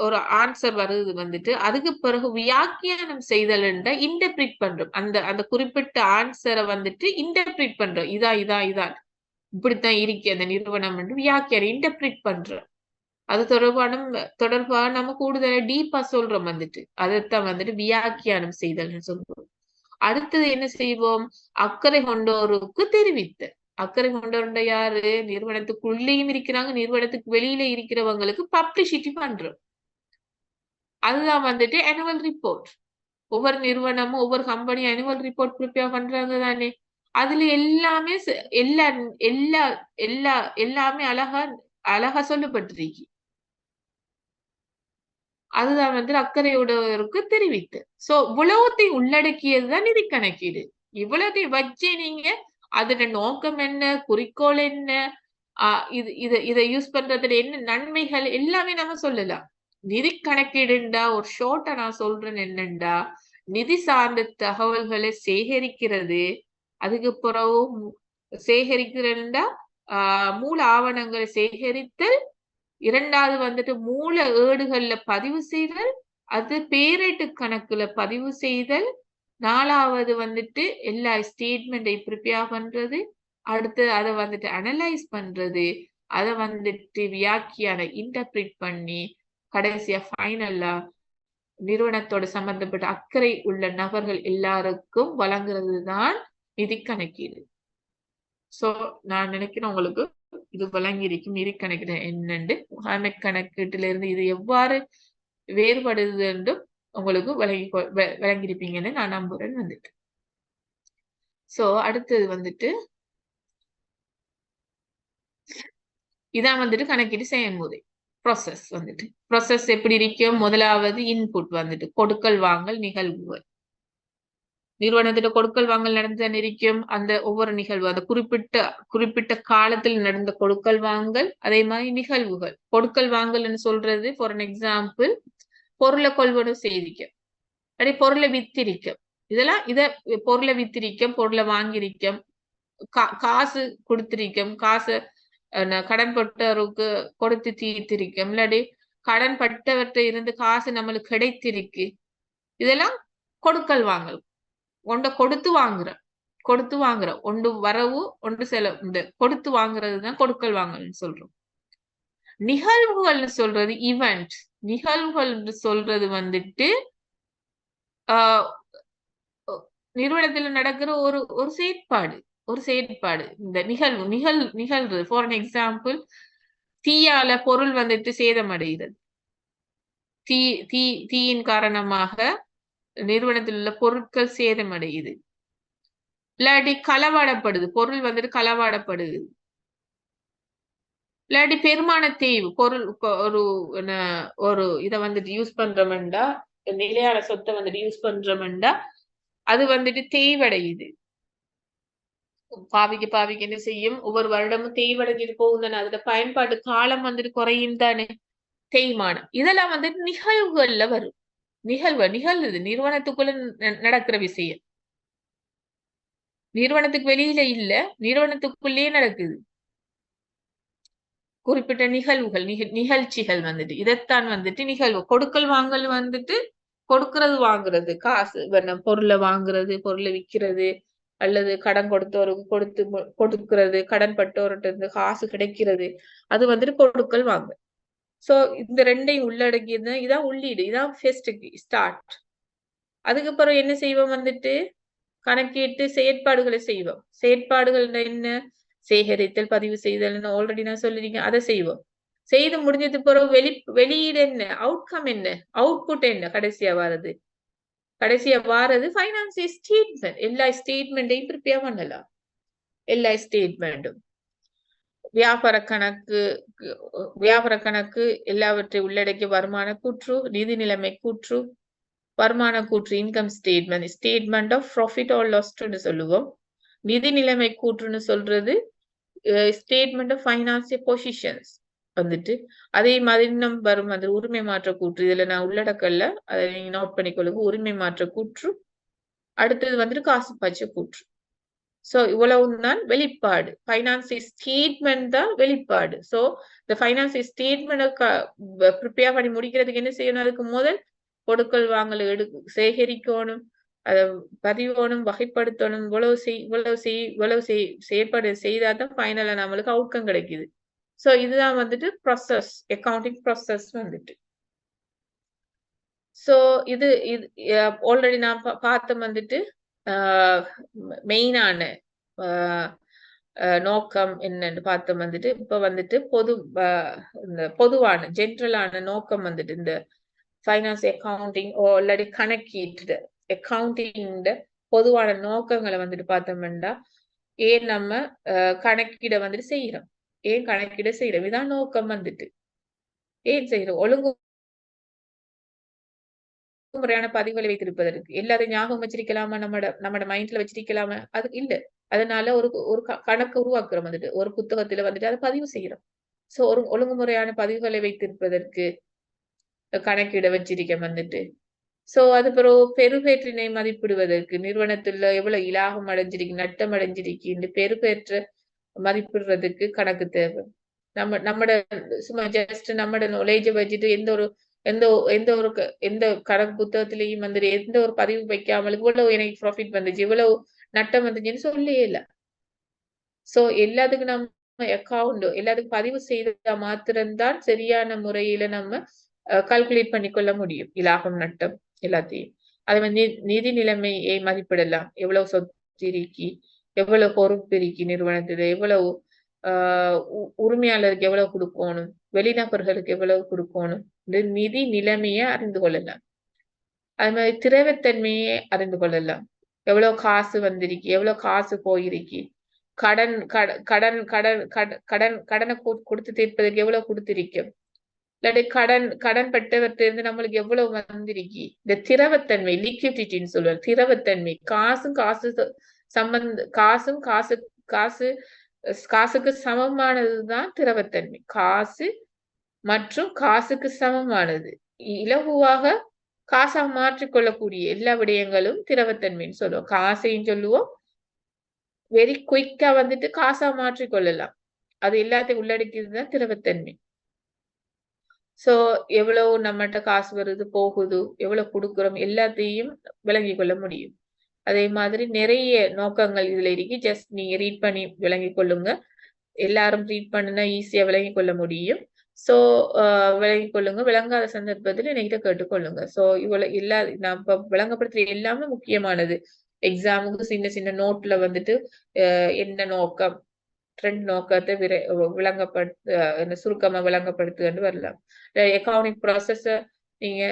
ஒரு ஆன்சர் வருது வந்துட்டு அதுக்கு பிறகு வியாக்கியானம் செய்தல் இன்டர்பிரிட் பண்றோம். அந்த அந்த குறிப்பிட்ட ஆன்சரை வந்துட்டு இன்டர்பிரிட் பண்றோம். இதான் இப்படித்தான் இருக்கு அந்த நிறுவனம் என்று வியாக்கியானம் இன்டர்பிரிட் பண்றோம். அது தொடர்பாக நம்ம கூடுதல டீப்பா சொல்றோம் வந்துட்டு அதைத்தான் வந்துட்டு வியாக்கியானம் செய்தல்னு சொல்றோம். அடுத்தது என்ன செய்வோம்? அக்கறை கொண்டோருக்கு தெரிவித்த. அக்கறை கொண்டவருண்ட யாரு? நிறுவனத்துக்குள்ளேயும் இருக்கிறாங்க, நிறுவனத்துக்கு வெளியில இருக்கிறவங்களுக்கு பப்ளிசிட்டி பண்றோம். அதுதான் வந்துட்டு ஆனுவல் ரிப்போர்ட். ஒவ்வொரு நிறுவனமும் ஒவ்வொரு கம்பெனி ஆனுவல் ரிப்போர்ட் ப்ரிப்பேர் பண்றாங்க தானே. அதுல எல்லாமே எல்லா எல்லா எல்லா எல்லாமே அழகா சொல்லப்பட்டிருக்கு. அதுதான் வந்து அக்கறையுடையவருக்கு தெரிவித்து. சோ இவ்வளவுத்தை உள்ளடக்கியதுதான் நிதி கணக்கீடு. இவ்வளவுத்தையும் வச்சு நீங்க அதோட நோக்கம் என்ன, குறிக்கோள் என்ன, இதை யூஸ் பண்றதுல என்ன நன்மைகள் எல்லாமே நம்ம சொல்லலாம். நிதி கணக்கீடுண்டா ஒரு ஷோர்ட்டா நான் சொல்றேன் என்னண்டா, நிதி சார்ந்த தகவல்களை சேகரிக்கிறது, அதுக்கு பிறகு சேகரிக்கிறதுண்டா மூல ஆவணங்களை சேகரித்தல், இரண்டாவது வந்துட்டு மூல ஏடுகள்ல பதிவு செய்தல், அது பேரேட்டு கணக்குல பதிவு செய்தல், நாலாவது வந்துட்டு எல்லா ஸ்டேட்மெண்டை ப்ரிப்பேர் பண்றது, அடுத்து அதை வந்துட்டு அனலைஸ் பண்றது, அதை வந்துட்டு வியாக்கியான இன்டர்பிரிட் பண்ணி கடைசியா ஃபைனலா நிறுவனத்தோட சம்பந்தப்பட்ட அக்கறை உள்ள நபர்கள் எல்லாருக்கும் வழங்குறது தான் நிதி கணக்கீடு. சோ நான் நினைக்கிறேன் உங்களுக்கு இது வழங்கியிருக்கும் நிதி கணக்கீடு என்னண்டு, கணக்கீட்டுல இருந்து இது எவ்வாறு வேறுபடுது என்றும் உங்களுக்கு வழங்கியிருப்பீங்கன்னு நான் நம்புறேன் வந்துட்டு. சோ அடுத்தது வந்துட்டு இதான் வந்துட்டு கணக்கீடு செயல்முறை ப்ராசஸ் வந்துட்டு. ப்ராசஸ் எப்படி இருக்கும்? முதலாவது இன்புட் வந்துட்டு கொடுக்கல் வாங்கல் நிகழ்வுகள். நிறுவனத்திட்ட கொடுக்கல் வாங்கல் நடந்து இருக்கும் அந்த ஒவ்வொரு நிகழ்வு, அந்த குறிப்பிட்ட காலத்தில் நடந்த கொடுக்கல் வாங்கல், அதே மாதிரி நிகழ்வுகள். கொடுக்கல் வாங்கல்னு சொல்றது ஃபார் அன் எக்ஸாம்பிள் பொருளை கொள்வனவு செய்திக்கும், அப்படி பொருளை வித்திரிக்கும். இதெல்லாம் பொருளை வித்திரிக்கும், பொருளை வாங்கியிருக்கும், காசு கொடுத்திருக்கும், காசு கடன் பட்டவருக்கு கொடுத்து தீர்த்திருக்கும், இல்லாட்டி கடன் பட்டவர்கிட்ட இருந்து காசு நம்மளுக்கு கிடைத்திருக்கு. இதெல்லாம் கொடுக்கல் வாங்கல். ஒன்றை கொடுத்து வாங்குற ஒன்று வரவு ஒன்று செலவு, இந்த கொடுத்து வாங்குறதுதான் கொடுக்கல் வாங்கல்னு சொல்றோம். நிகழ்வுகள்னு சொல்றது ஈவெண்ட். நிகழ்வுகள் சொல்றது வந்துட்டு நிறுவனத்துல நடக்கிற ஒரு செயற்பாடு. இந்த நிகழ்வு ஃபார் அன் எக்ஸாம்பிள் தீயால பொருள் வந்துட்டு சேதமடைகிறது. தீயின் காரணமாக நிறுவனத்தில் உள்ள பொருட்கள் சேதமடையுது, இல்லாட்டி களவாடப்படுது, பொருள் வந்துட்டு களவாடப்படுது, இல்லாட்டி பெருமான தேய்வு, பொருள் ஒரு இதை வந்துட்டு யூஸ் பண்றோம்டா, நிலையான சொத்தை வந்துட்டு யூஸ் பண்றோம்டா அது வந்துட்டு தேய்வடையுது. பாவிக்க என்ன செய்யும்? ஒவ்வொரு வருடமும் தேய்வடைஞ்சிட்டு போகும் தானே, அதோட பயன்பாட்டு காலம் வந்துட்டு குறையும் தானே, தேய்மானம். இதெல்லாம் வந்துட்டு நிகழ்வுகள்ல வரும். நிகழ்வுது நிறுவனத்துக்குள்ள நடக்கிற விஷயம். நிறுவனத்துக்கு வெளியில இல்ல, நிறுவனத்துக்குள்ளேயே நடக்குது. குறிப்பிட்ட நிகழ்வுகள் நிகழ்ச்சிகள் வந்துட்டு இதைத்தான் வந்துட்டு நிகழ்வு. கொடுக்கல் வாங்கல் வந்துட்டு கொடுக்கறது வாங்குறது, காசு பொருளை வாங்குறது, பொருளை விற்கிறது, அல்லது கடன் கொடுத்தவருக்கு கொடுக்கிறது, கடன் பட்டவர்கிட்ட இருந்து காசு கிடைக்கிறது, அது வந்துட்டு கொடுக்கல் வாங்க. சோ இந்த ரெண்டையும் உள்ளடக்கியது இதான் உள்ளீடு, இதான் ஃபர்ஸ்ட் ஸ்டார்ட். அதுக்கப்புறம் என்ன செய்வோம் வந்துட்டு கணக்கிட்டு செயற்பாடுகளை செய்வோம். செயற்பாடுகள் என்ன? சேகரித்தல், பதிவு செய்தல், ஆல்ரெடி நான் சொல்லிருக்கேன். அதை செய்வோம். செய்து முடிஞ்சது பிறகு வெளியீடு என்ன? அவுட்கம் என்ன? அவுட்புட் என்ன? கடைசியா வாரது ஃபைனான்ஸ் ஸ்டேட்மெண்ட். எல்லா ஸ்டேட்மெண்ட்டையும் ப்ரிப்பேர் பண்ணலாம். எல்லா ஸ்டேட்மெண்ட்டும் வியாபார கணக்கு எல்லாவற்றை உள்ளடக்கிய வருமான கூற்று, நிதி நிலைமை கூற்று, வருமான கூற்று, income statement of profit or லாஸ்ன்னு சொல்லுவோம். நிதி நிலைமை கூற்றுன்னு சொல்றது ஸ்டேட்மெண்ட் ஆஃப் ஃபைனான்சியல் பொசிஷன்ஸ் வந்துட்டு. அதே மாதிரி இன்னும் வரும் அந்த உரிமை மாற்ற கூற்று. இதுல நான் உள்ளடக்கல்ல, அதை நீங்க நோட் பண்ணிக்கொள்ளுங்க. உரிமை மாற்ற கூற்று. அடுத்தது வந்துட்டு காசு பச்சை கூற்று. சோ இவ்வளவுதான் வெளிப்பாடு. ஃபைனான்ஸ் ஸ்டேட்மெண்ட் தான் வெளிப்பாடு. சோ இந்த ஃபைனான்ஸ் ஸ்டேட்மெண்ட் ப்ரிப்பேர் பண்ணி முடிக்கிறதுக்கு என்ன செய்யணும்? அதுக்கு முதல் கொடுக்கல் வாங்கல் சேகரிக்கணும், அதை பதிவோணும், வகைப்படுத்தணும். இவ்வளவு செயற்பாடு செய்தாதான் ஃபைனலா நம்மளுக்கு அவுட்கம் கிடைக்குது. சோ இதுதான் வந்துட்டு ப்ராசஸ், அக்கௌண்டிங் ப்ராசஸ் வந்துட்டு. சோ இது ஆல்ரெடி நான் பார்த்தோம் வந்துட்டு மெயினான நோக்கம் என்னன்னு பார்த்தோம் வந்துட்டு. இப்ப வந்துட்டு இந்த பொதுவான ஜென்ரலான நோக்கம் வந்துட்டு இந்த ஃபைனான்ஸ் அக்கௌண்டிங் இல்லாட்டி கணக்கீட்டு அக்கௌண்டிங் பொதுவான நோக்கங்களை வந்துட்டு பார்த்தோம்னா, ஏன் நம்ம கணக்கீட வந்துட்டு செய்யறோம், ஏன் கணக்கீட செய்யறோம், இதான் நோக்கம் வந்துட்டு. ஏன் செய்யறோம்? முறையான பதிவுகளை வைத்திருப்பதற்கு. எல்லாத்தையும் ஞாபகம் வச்சிருக்கலாமா? நம்மட மைண்ட்ல வச்சிருக்கலாமா? அது இல்ல. அதனால ஒரு கணக்கு உருவாக்குறோம் வந்துட்டு. ஒரு புத்தகத்துல வந்துட்டு அதை பதிவு செய்யறோம். சோ ஒரு ஒழுங்குமுறையான பதிவுகளை வைத்திருப்பதற்கு கணக்கிட வச்சிருக்க வந்துட்டு. சோ அது பிறகு பெறுபேற்றினை மதிப்பிடுவதற்கு நிறுவனத்துல எவ்வளவு இலாபம் அடைஞ்சிருக்கு, நட்டம் அடைஞ்சிருக்கு, இந்த பெறுபேற்ற மதிப்பிடுறதுக்கு கணக்கு தேவை. நம்மட சும்மா ஜஸ்ட் நம்மட நாலேஜ வச்சுட்டு எந்த கணக்கு புத்தகத்திலையும் வந்துட்டு எந்த ஒரு பதிவு வைக்காமல் இவ்வளவு எனக்கு ப்ராஃபிட் வந்துச்சு, இவ்வளவு நட்டம் வந்துச்சுன்னு சொல்லவே இல்லை. சோ எல்லாத்துக்கும் நம்ம அக்கௌண்ட் எல்லாத்துக்கும் பதிவு செய்த மாத்திரம்தான் சரியான முறையில நம்ம கால்குலேட் பண்ணிக்கொள்ள முடியும். இலாபம் நட்டம் எல்லாத்தையும். அது வந்து நிதி நிலைமையை மதிப்பிடலாம். எவ்வளவு சொத்து இருக்கி, எவ்வளவு பொறுப்பு இருக்கி நிறுவனத்துல, எவ்வளவு உரிமையாளருக்கு எவ்வளவு கொடுக்கணும், வெளிநபர்களுக்கு எவ்வளவு கொடுக்கணும், நிதி நிலைமையை அறிந்து கொள்ளலாம். அது மாதிரி திரவத்தன்மையை அறிந்து கொள்ளலாம். எவ்வளவு காசு வந்திருக்கு, எவ்வளவு காசு போயிருக்கு, கடனை கொடுத்து தீர்ப்பதற்கு எவ்வளவு கொடுத்திருக்கும், இல்லாட்டி கடன் பட்டவற்றிலிருந்து நம்மளுக்கு எவ்வளவு வந்திருக்கு. இந்த திரவத்தன்மை, லிக்விடிட்டின்னு சொல்லுவாங்க. திரவத்தன்மை, காசுக்கு சமமானதுதான் திரவத்தன்மை. காசு மற்றும் காசுக்கு சமமானது, இலகுவாக காசாக மாற்றிக்கொள்ளக்கூடிய எல்லா விடயங்களும் திரவத்தன்மைன்னு சொல்லுவோம். காசையும் சொல்லுவோம், வெரி குயிக்கா வந்துட்டு காசா மாற்றிக்கொள்ளலாம். அது எல்லாத்தையும் உள்ளடக்கியதுதான் திரவத்தன்மை. சோ எவ்வளவு நம்மகிட்ட காசு வருது, போகுது, எவ்வளவு கொடுக்குறோம், எல்லாத்தையும் விளங்கி கொள்ள முடியும். அதே மாதிரி நிறைய நோக்கங்கள் இதுல இருக்கு. ஜஸ்ட் நீங்க ரீட் பண்ணி விளங்கி கொள்ளுங்க. எல்லாரும் ரீட் பண்ணுனா ஈஸியா விளங்கி கொள்ள முடியும். சோ விளங்கி கொள்ளுங்க. விளங்காத சந்தர்ப்பத்தில் என்கிட்ட கேட்டுக்கொள்ளுங்க. சோ இவ்வளவு நான் இப்ப விளங்கப்படுத்துற எல்லாமே முக்கியமானது. எக்ஸாமுக்கு சின்ன சின்ன நோட்ல வந்துட்டு என்ன நோக்கம், ட்ரெண்ட் நோக்கத்தை சுருக்கமா விளங்கப்படுத்துன்னு வரலாம். அக்கௌண்டிங் ப்ராசஸ நீங்க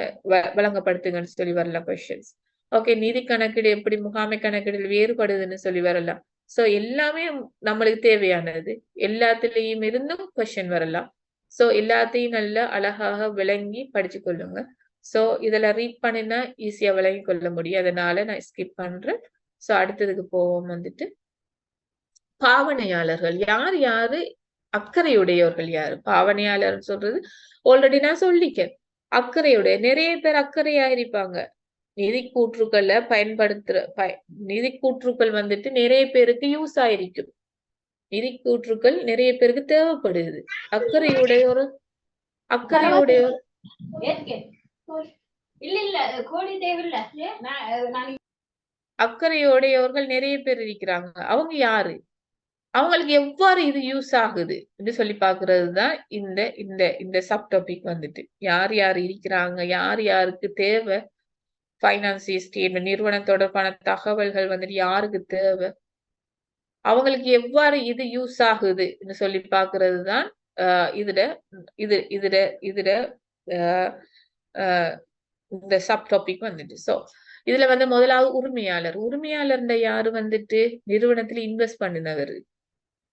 விளங்கப்படுத்துங்கன்னு சொல்லி வரலாம் கொஸ்டின்ஸ். ஓகே, நிதி கணக்கீடு எப்படி முகாமை கணக்கீடு வேறுபடுதுன்னு சொல்லி வரலாம். சோ எல்லாமே நம்மளுக்கு தேவையானது. எல்லாத்துலயும் இருந்தும் கொஸ்டின் வரலாம். சோ எல்லாத்தையும் நல்லா அழகாக விளங்கி படிச்சு கொள்ளுங்க. சோ இதுல ரீட் பண்ணினா ஈஸியா விளங்கி கொள்ள முடியும். அதனால நான் ஸ்கிப் பண்றேன். சோ அடுத்ததுக்கு போவோம் வந்துட்டு பாவனையாளர்கள். யாரு அக்கறையுடையவர்கள் யாரு? பாவனையாளர் சொல்றது ஆல்ரெடி நான் சொல்லிக்கேன். அக்கறையுடைய நிறைய பேர் அக்கறையா இருப்பாங்க. நிதி கூற்றுக்கள் வந்துட்டு நிறைய பேருக்கு யூஸ் ஆயிருக்கும். நிதி கூற்றுக்கள் நிறைய பேருக்கு தேவைப்படுது. அக்கறையுடையவர்கள் நிறைய பேர் இருக்கிறாங்க. அவங்க யாரு? அவங்களுக்கு எவ்வாறு இது யூஸ் ஆகுது என்று சொல்லி பாக்குறதுதான் இந்த இந்த இந்த சப் டாபிக் வந்துட்டு. யார் இருக்கிறாங்க, யாருக்கு தேவை, ஃபைனான்சி ஸ்டேட்மெண்ட் நிறுவனம் தொடர்பான தகவல்கள் வந்துட்டு யாருக்கு தேவை, அவங்களுக்கு எவ்வாறு இது யூஸ் ஆகுதுன்னு சொல்லி பாக்குறது தான் இதுல இது இதுல இதுல அஹ் அஹ் இந்த சப் டாபிக் வந்துட்டு. சோ இதுல வந்து முதலாவது உரிமையாளர் யாரு வந்துட்டு நிறுவனத்துல இன்வெஸ்ட் பண்ணினவர்,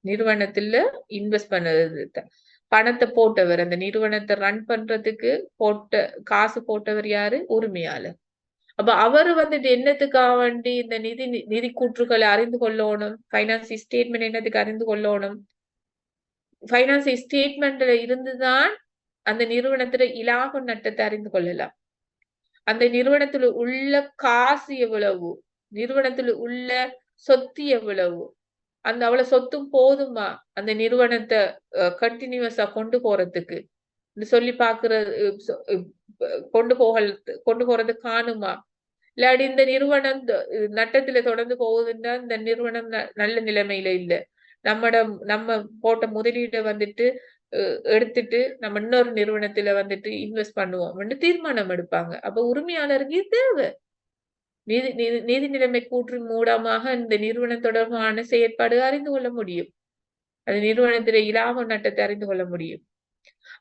நிறுவனத்துல இன்வெஸ்ட் பண்ணது பணத்தை போட்டவர், அந்த நிறுவனத்தை ரன் பண்றதுக்கு காசு போட்டவர் யாரு, உரிமையாளர். அப்ப அவரு வந்துட்டு என்னத்துக்காக வேண்டி இந்த நிதி கூற்றுகளை அறிந்து கொள்ளணும், பைனான்சி ஸ்டேட்மெண்ட் என்னத்துக்கு அறிந்து கொள்ளணும், பைனான்சி ஸ்டேட்மெண்ட்ல இருந்துதான் அந்த நிறுவனத்துல இலாப நட்டத்தை அறிந்து கொள்ளலாம். அந்த நிறுவனத்துல உள்ள காசு எவ்வளவு, நிறுவனத்துல உள்ள சொத்து எவ்வளவு, அந்த அவ்வளவு சொத்தும் போதுமா அந்த நிறுவனத்தை கண்டினியூஸா கொண்டு போறதுக்கு சொல்லி பாக்குறது, கொண்டு போறது காணுமா, இல்லாடி இந்த நிறுவனம் நட்டத்துல தொடர்ந்து போகுதுன்னா இந்த நிறுவனம் நல்ல நிலைமையில இல்ல, நம்ம போட்ட முதலீடை வந்துட்டு எடுத்துட்டு நம்ம இன்னொரு நிறுவனத்துல வந்துட்டு இன்வெஸ்ட் பண்ணுவோம் தீர்மானம் எடுப்பாங்க. அப்ப உரிமையாளருக்கு தேவை நீதி நிலைமை கூற்று மூலமாக இந்த நிறுவனம் தொடர்பான செயற்பாடு அறிந்து கொள்ள முடியும், அந்த நிறுவனத்தில இலாப நட்டத்தை அறிந்து கொள்ள முடியும்,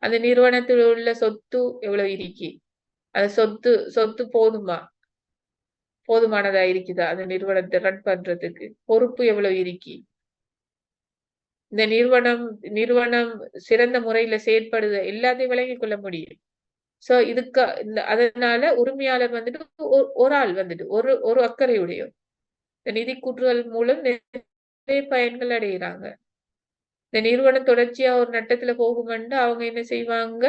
அந்த நிறுவனத்தில் உள்ள சொத்து எவ்வளவு இருக்கி, அந்த சொத்து போதுமானதா இருக்குதா, அந்த நிறுவனத்தை ரன் பண்றதுக்கு பொறுப்பு எவ்வளவு இருக்கி, இந்த நிறுவனம் சிறந்த முறையில செயற்படுது, எல்லாத்தையும் விளங்கிக் கொள்ள முடியும். சோ இதுக்கு அதனால உரிமையாளர் வந்துட்டு ஒரு ஆள் வந்துட்டு ஒரு அக்கறையுடைய இந்த நிதி கூற்றுகள் மூலம் நிறைய பயன்கள் அடைகிறாங்க. இந்த நிறுவனம் தொடர்ச்சியா ஒரு நட்டத்துல போகுமென்று அவங்க என்ன செய்வாங்க,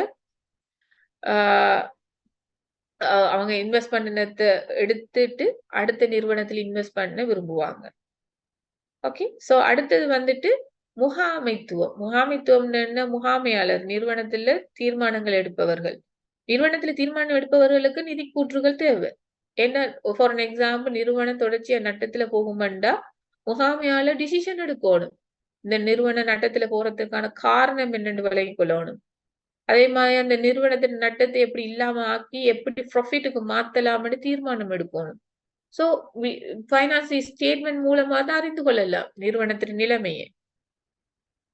அவங்க இன்வெஸ்ட் பண்ணினத்தை எடுத்துட்டு அடுத்த நிறுவனத்தில் இன்வெஸ்ட் பண்ண விரும்புவாங்க. ஓகே, சோ அடுத்தது வந்துட்டு முகாமைத்துவம் என்ன, முகாமையாளர் நிறுவனத்துல தீர்மானங்கள் எடுப்பவர்கள், நிறுவனத்துல தீர்மானம் எடுப்பவர்களுக்கு நிதி கூற்றுகள் தேவை. என்ன, ஃபார் அன் எக்ஸாம்பிள் நிறுவனம் தொடர்ச்சியா நட்டத்துல போகுமெண்டா முகாமையாளர் டிசிஷன் எடுக்கணும், இந்த நிறுவன நட்டத்துல போறதுக்கான காரணம் என்னன்னு விளங்கிக் கொள்ளணும். அதே மாதிரி அந்த நிறுவனத்தின் நட்டத்தை எப்படி இல்லாம ஆக்கி எப்படி ப்ராஃபிட்டுக்கு மாத்தலாம்னு தீர்மானம் எடுக்கணும். சோ பைனான்சி ஸ்டேட்மெண்ட் மூலமா தான் அறிந்து கொள்ளலாம் நிறுவனத்தின் நிலைமையை.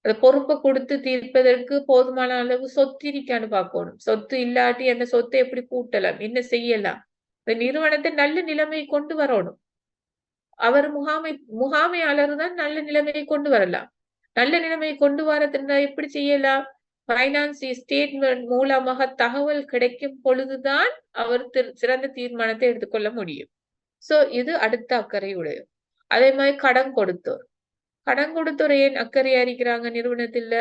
அந்த பொறுப்பை கொடுத்து தீர்ப்பதற்கு போதுமான அளவு சொத்து இருக்கான்னு பார்க்கணும், சொத்து இல்லாட்டி அந்த சொத்தை எப்படி கூட்டலாம், என்ன செய்யலாம், இந்த நிறுவனத்தை நல்ல நிலைமையை கொண்டு வரணும். அவர் முகாமையாளர் தான் நல்ல நிலைமையை கொண்டு வரலாம். நல்ல நிலைமையை கொண்டு வரதுன்னா எப்படி செய்யலாம், பைனான்சி ஸ்டேட்மெண்ட் மூலமாக தகவல் கிடைக்கும் பொழுதுதான் அவர் சிறந்த தீர்மானத்தை எடுத்துக்கொள்ள முடியும். சோ இது அடுத்த அக்கறையுடைய. அதே மாதிரி கடன் கொடுத்தோர் ஏன் அக்கறையா இருக்கிறாங்க நிறுவனத்துல,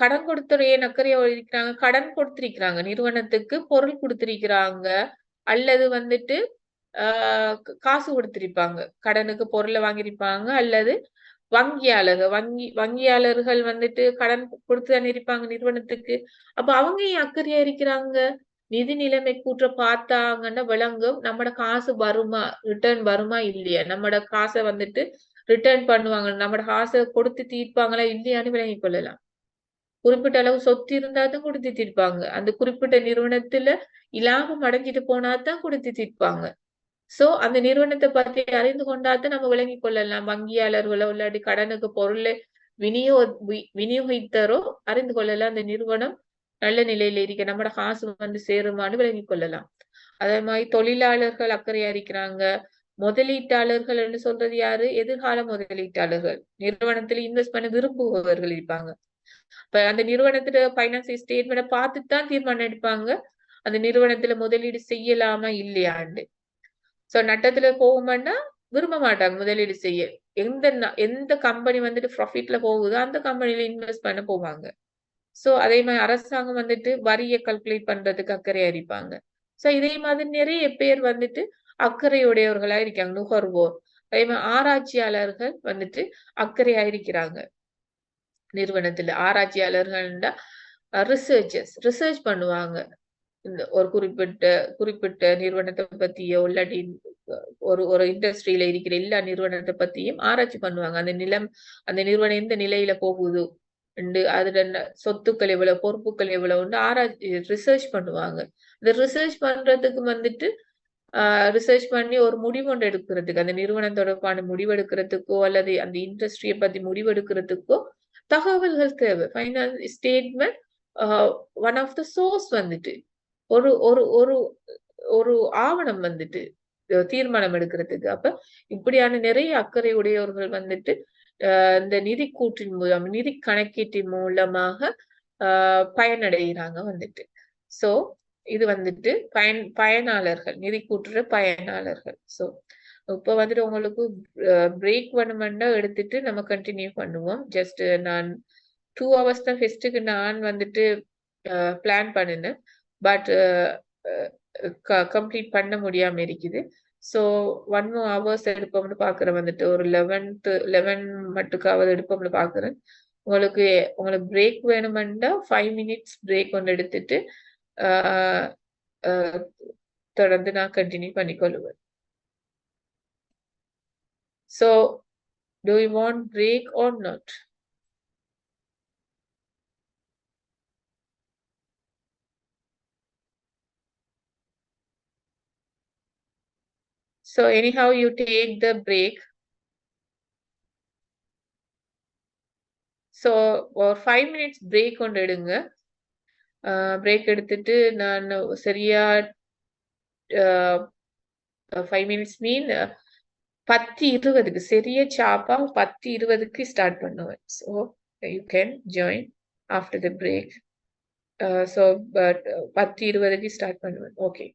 கடன் கொடுத்தோர் ஏன் அக்கறையா இருக்கிறாங்க, கடன் கொடுத்திருக்கிறாங்க, நிறுவனத்துக்கு பொருள் கொடுத்திருக்கிறாங்க, அல்லது வந்துட்டு காசு கொடுத்திருப்பாங்க, கடனுக்கு பொருளை வாங்கியிருப்பாங்க, அல்லது வங்கியாளர்கள் வந்துட்டு கடன் கொடுத்துதான் இருப்பாங்க நிறுவனத்துக்கு. அப்ப அவங்க ஏன் அக்கறையா இருக்கிறாங்க, நிதி நிலைமை கூற்ற பார்த்தாங்கன்னா விளங்கும் நம்மட காசு வருமா, ரிட்டர்ன் வருமா இல்லையா, நம்மட காசை வந்துட்டு ரிட்டர்ன் பண்ணுவாங்க, நம்மட காசை கொடுத்து தீர்ப்பாங்களா இல்லையான்னு விளங்கிக் கொள்ளலாம். குறிப்பிட்ட அளவு சொத்து இருந்தாதான் கொடுத்து தீர்ப்பாங்க, அந்த குறிப்பிட்ட நிறுவனத்துல இலாபம் அடைஞ்சிட்டு போனாதான் கொடுத்து தீர்ப்பாங்க. சோ அந்த நிறுவனத்தை பத்தி அறிந்து கொண்டாதான் நம்ம விளங்கிக் கொள்ளலாம், வங்கியாளர்களோ இல்லாட்டி கடனுக்கு பொருளை விநியோகித்தரோ அறிந்து கொள்ளலாம் அந்த நிறுவனம் நல்ல நிலையில இருக்க, நம்மட காசு வந்து சேருமான்னு விளங்கிக் கொள்ளலாம். அதே மாதிரி தொழிலாளர்கள் அக்கறையா இருக்கிறாங்க, முதலீட்டாளர்கள் என்று சொல்றது யாரு, எதிர்கால முதலீட்டாளர்கள், நிறுவனத்துல இன்வெஸ்ட் பண்ண விரும்புபவர்கள் இருப்பாங்க. இப்ப அந்த நிறுவனத்துல பைனான்சி ஸ்டேட்மெண்ட் பார்த்துதான் தீர்மானம் எடுப்பாங்க அந்த நிறுவனத்துல முதலீடு செய்யலாமா இல்லையாண்டு. சோ நட்டத்துல போகும்னா விரும்ப மாட்டாங்க முதலீடு செய்ய, எந்த கம்பெனி வந்துட்டு ப்ராஃபிட்ல போகுதோ அந்த கம்பெனில இன்வெஸ்ட் பண்ண போவாங்க. சோ அதே மாதிரி அரசாங்கம் வந்துட்டு வரியை கால்குலேட் பண்றதுக்கு அக்கறையா இருப்பாங்க. சோ இதே மாதிரி நிறைய பேர் வந்துட்டு அக்கறையுடையவர்களா இருக்காங்க, நுகர்வோர். அதே மாதிரி ஆராய்ச்சியாளர்கள் வந்துட்டு அக்கறையா இருக்கிறாங்க நிறுவனத்துல. ஆராய்ச்சியாளர்கள்னா ரிசர்ச் பண்ணுவாங்க, இந்த ஒரு குறிப்பிட்ட நிறுவனத்தை பத்தியோ இல்லாட்டி ஒரு இண்டஸ்ட்ரியில இருக்கிற எல்லா நிறுவனத்தை பத்தியும் ஆராய்ச்சி பண்ணுவாங்க, அந்த நிறுவனம் எந்த நிலையில போகுது, அதுல சொத்துக்கள் எவ்வளவு, பொறுப்புகள் எவ்வளவுன்னு ஆராய்ச்சி ரிசர்ச் பண்ணுவாங்க. இந்த ரிசர்ச் பண்றதுக்கு வந்துட்டு ரிசர்ச் பண்ணி ஒரு முடிவு ஒன்று எடுக்கிறதுக்கு, அந்த நிறுவனம் தொடர்பான முடிவெடுக்கிறதுக்கோ அல்லது அந்த இண்டஸ்ட்ரியை பத்தி முடிவெடுக்கிறதுக்கோ தகவல்கள் தேவை. Finance statement one of the source வந்துட்டு ஒரு ஒரு ஒரு ஒரு ஆவணம் வந்துட்டு தீர்மானம் எடுக்கிறதுக்கு. அப்ப இப்படியான நிறைய அக்கறை உடையவர்கள் வந்துட்டு இந்த நிதி கூற்றின் மூலம், நிதி கணக்கீட்டின் மூலமாக பயனடைகிறாங்க வந்துட்டு. சோ இது வந்துட்டு பயனாளர்கள், நிதி கூட்டுற பயனாளர்கள். சோ இப்ப வந்துட்டு உங்களுக்கு பிரேக் வேணுமெண்டா எடுத்துட்டு நம்ம கண்டினியூ பண்ணுவோம். ஜஸ்ட் நான் 2 hours தான் ஃபெஸ்ட்டுக்கு நான் வந்துட்டு பிளான் பண்ணினேன். பட் கம்ப்ளீட் பண்ண முடியாம இருக்குது. ஸோ 1 more hours எடுப்போம்னு பாக்குறேன் வந்துட்டு. ஒரு 11 மட்டுக்காவது எடுப்போம்னு பாக்குறேன். உங்களுக்கு பிரேக் வேணுமெண்டா 5 minutes பிரேக் ஒன்று எடுத்துட்டு தொடர்ந்து நான் continue பண்ணிக்கொள்ளுவேன். So do you want break or not? So anyhow you take the break. So ஒரு 5 minutes break ஒன்று எடுங்க. பிரேக் எடுத்துட்டு நான் சரியா 5 minutes மீன் 10:20க்கு சரியா சாப்பா 10:20க்கு ஸ்டார்ட் பண்ணுவேன். So you can join after the break. So but 10:20க்கு ஸ்டார்ட் பண்ணுவேன். ஓகே.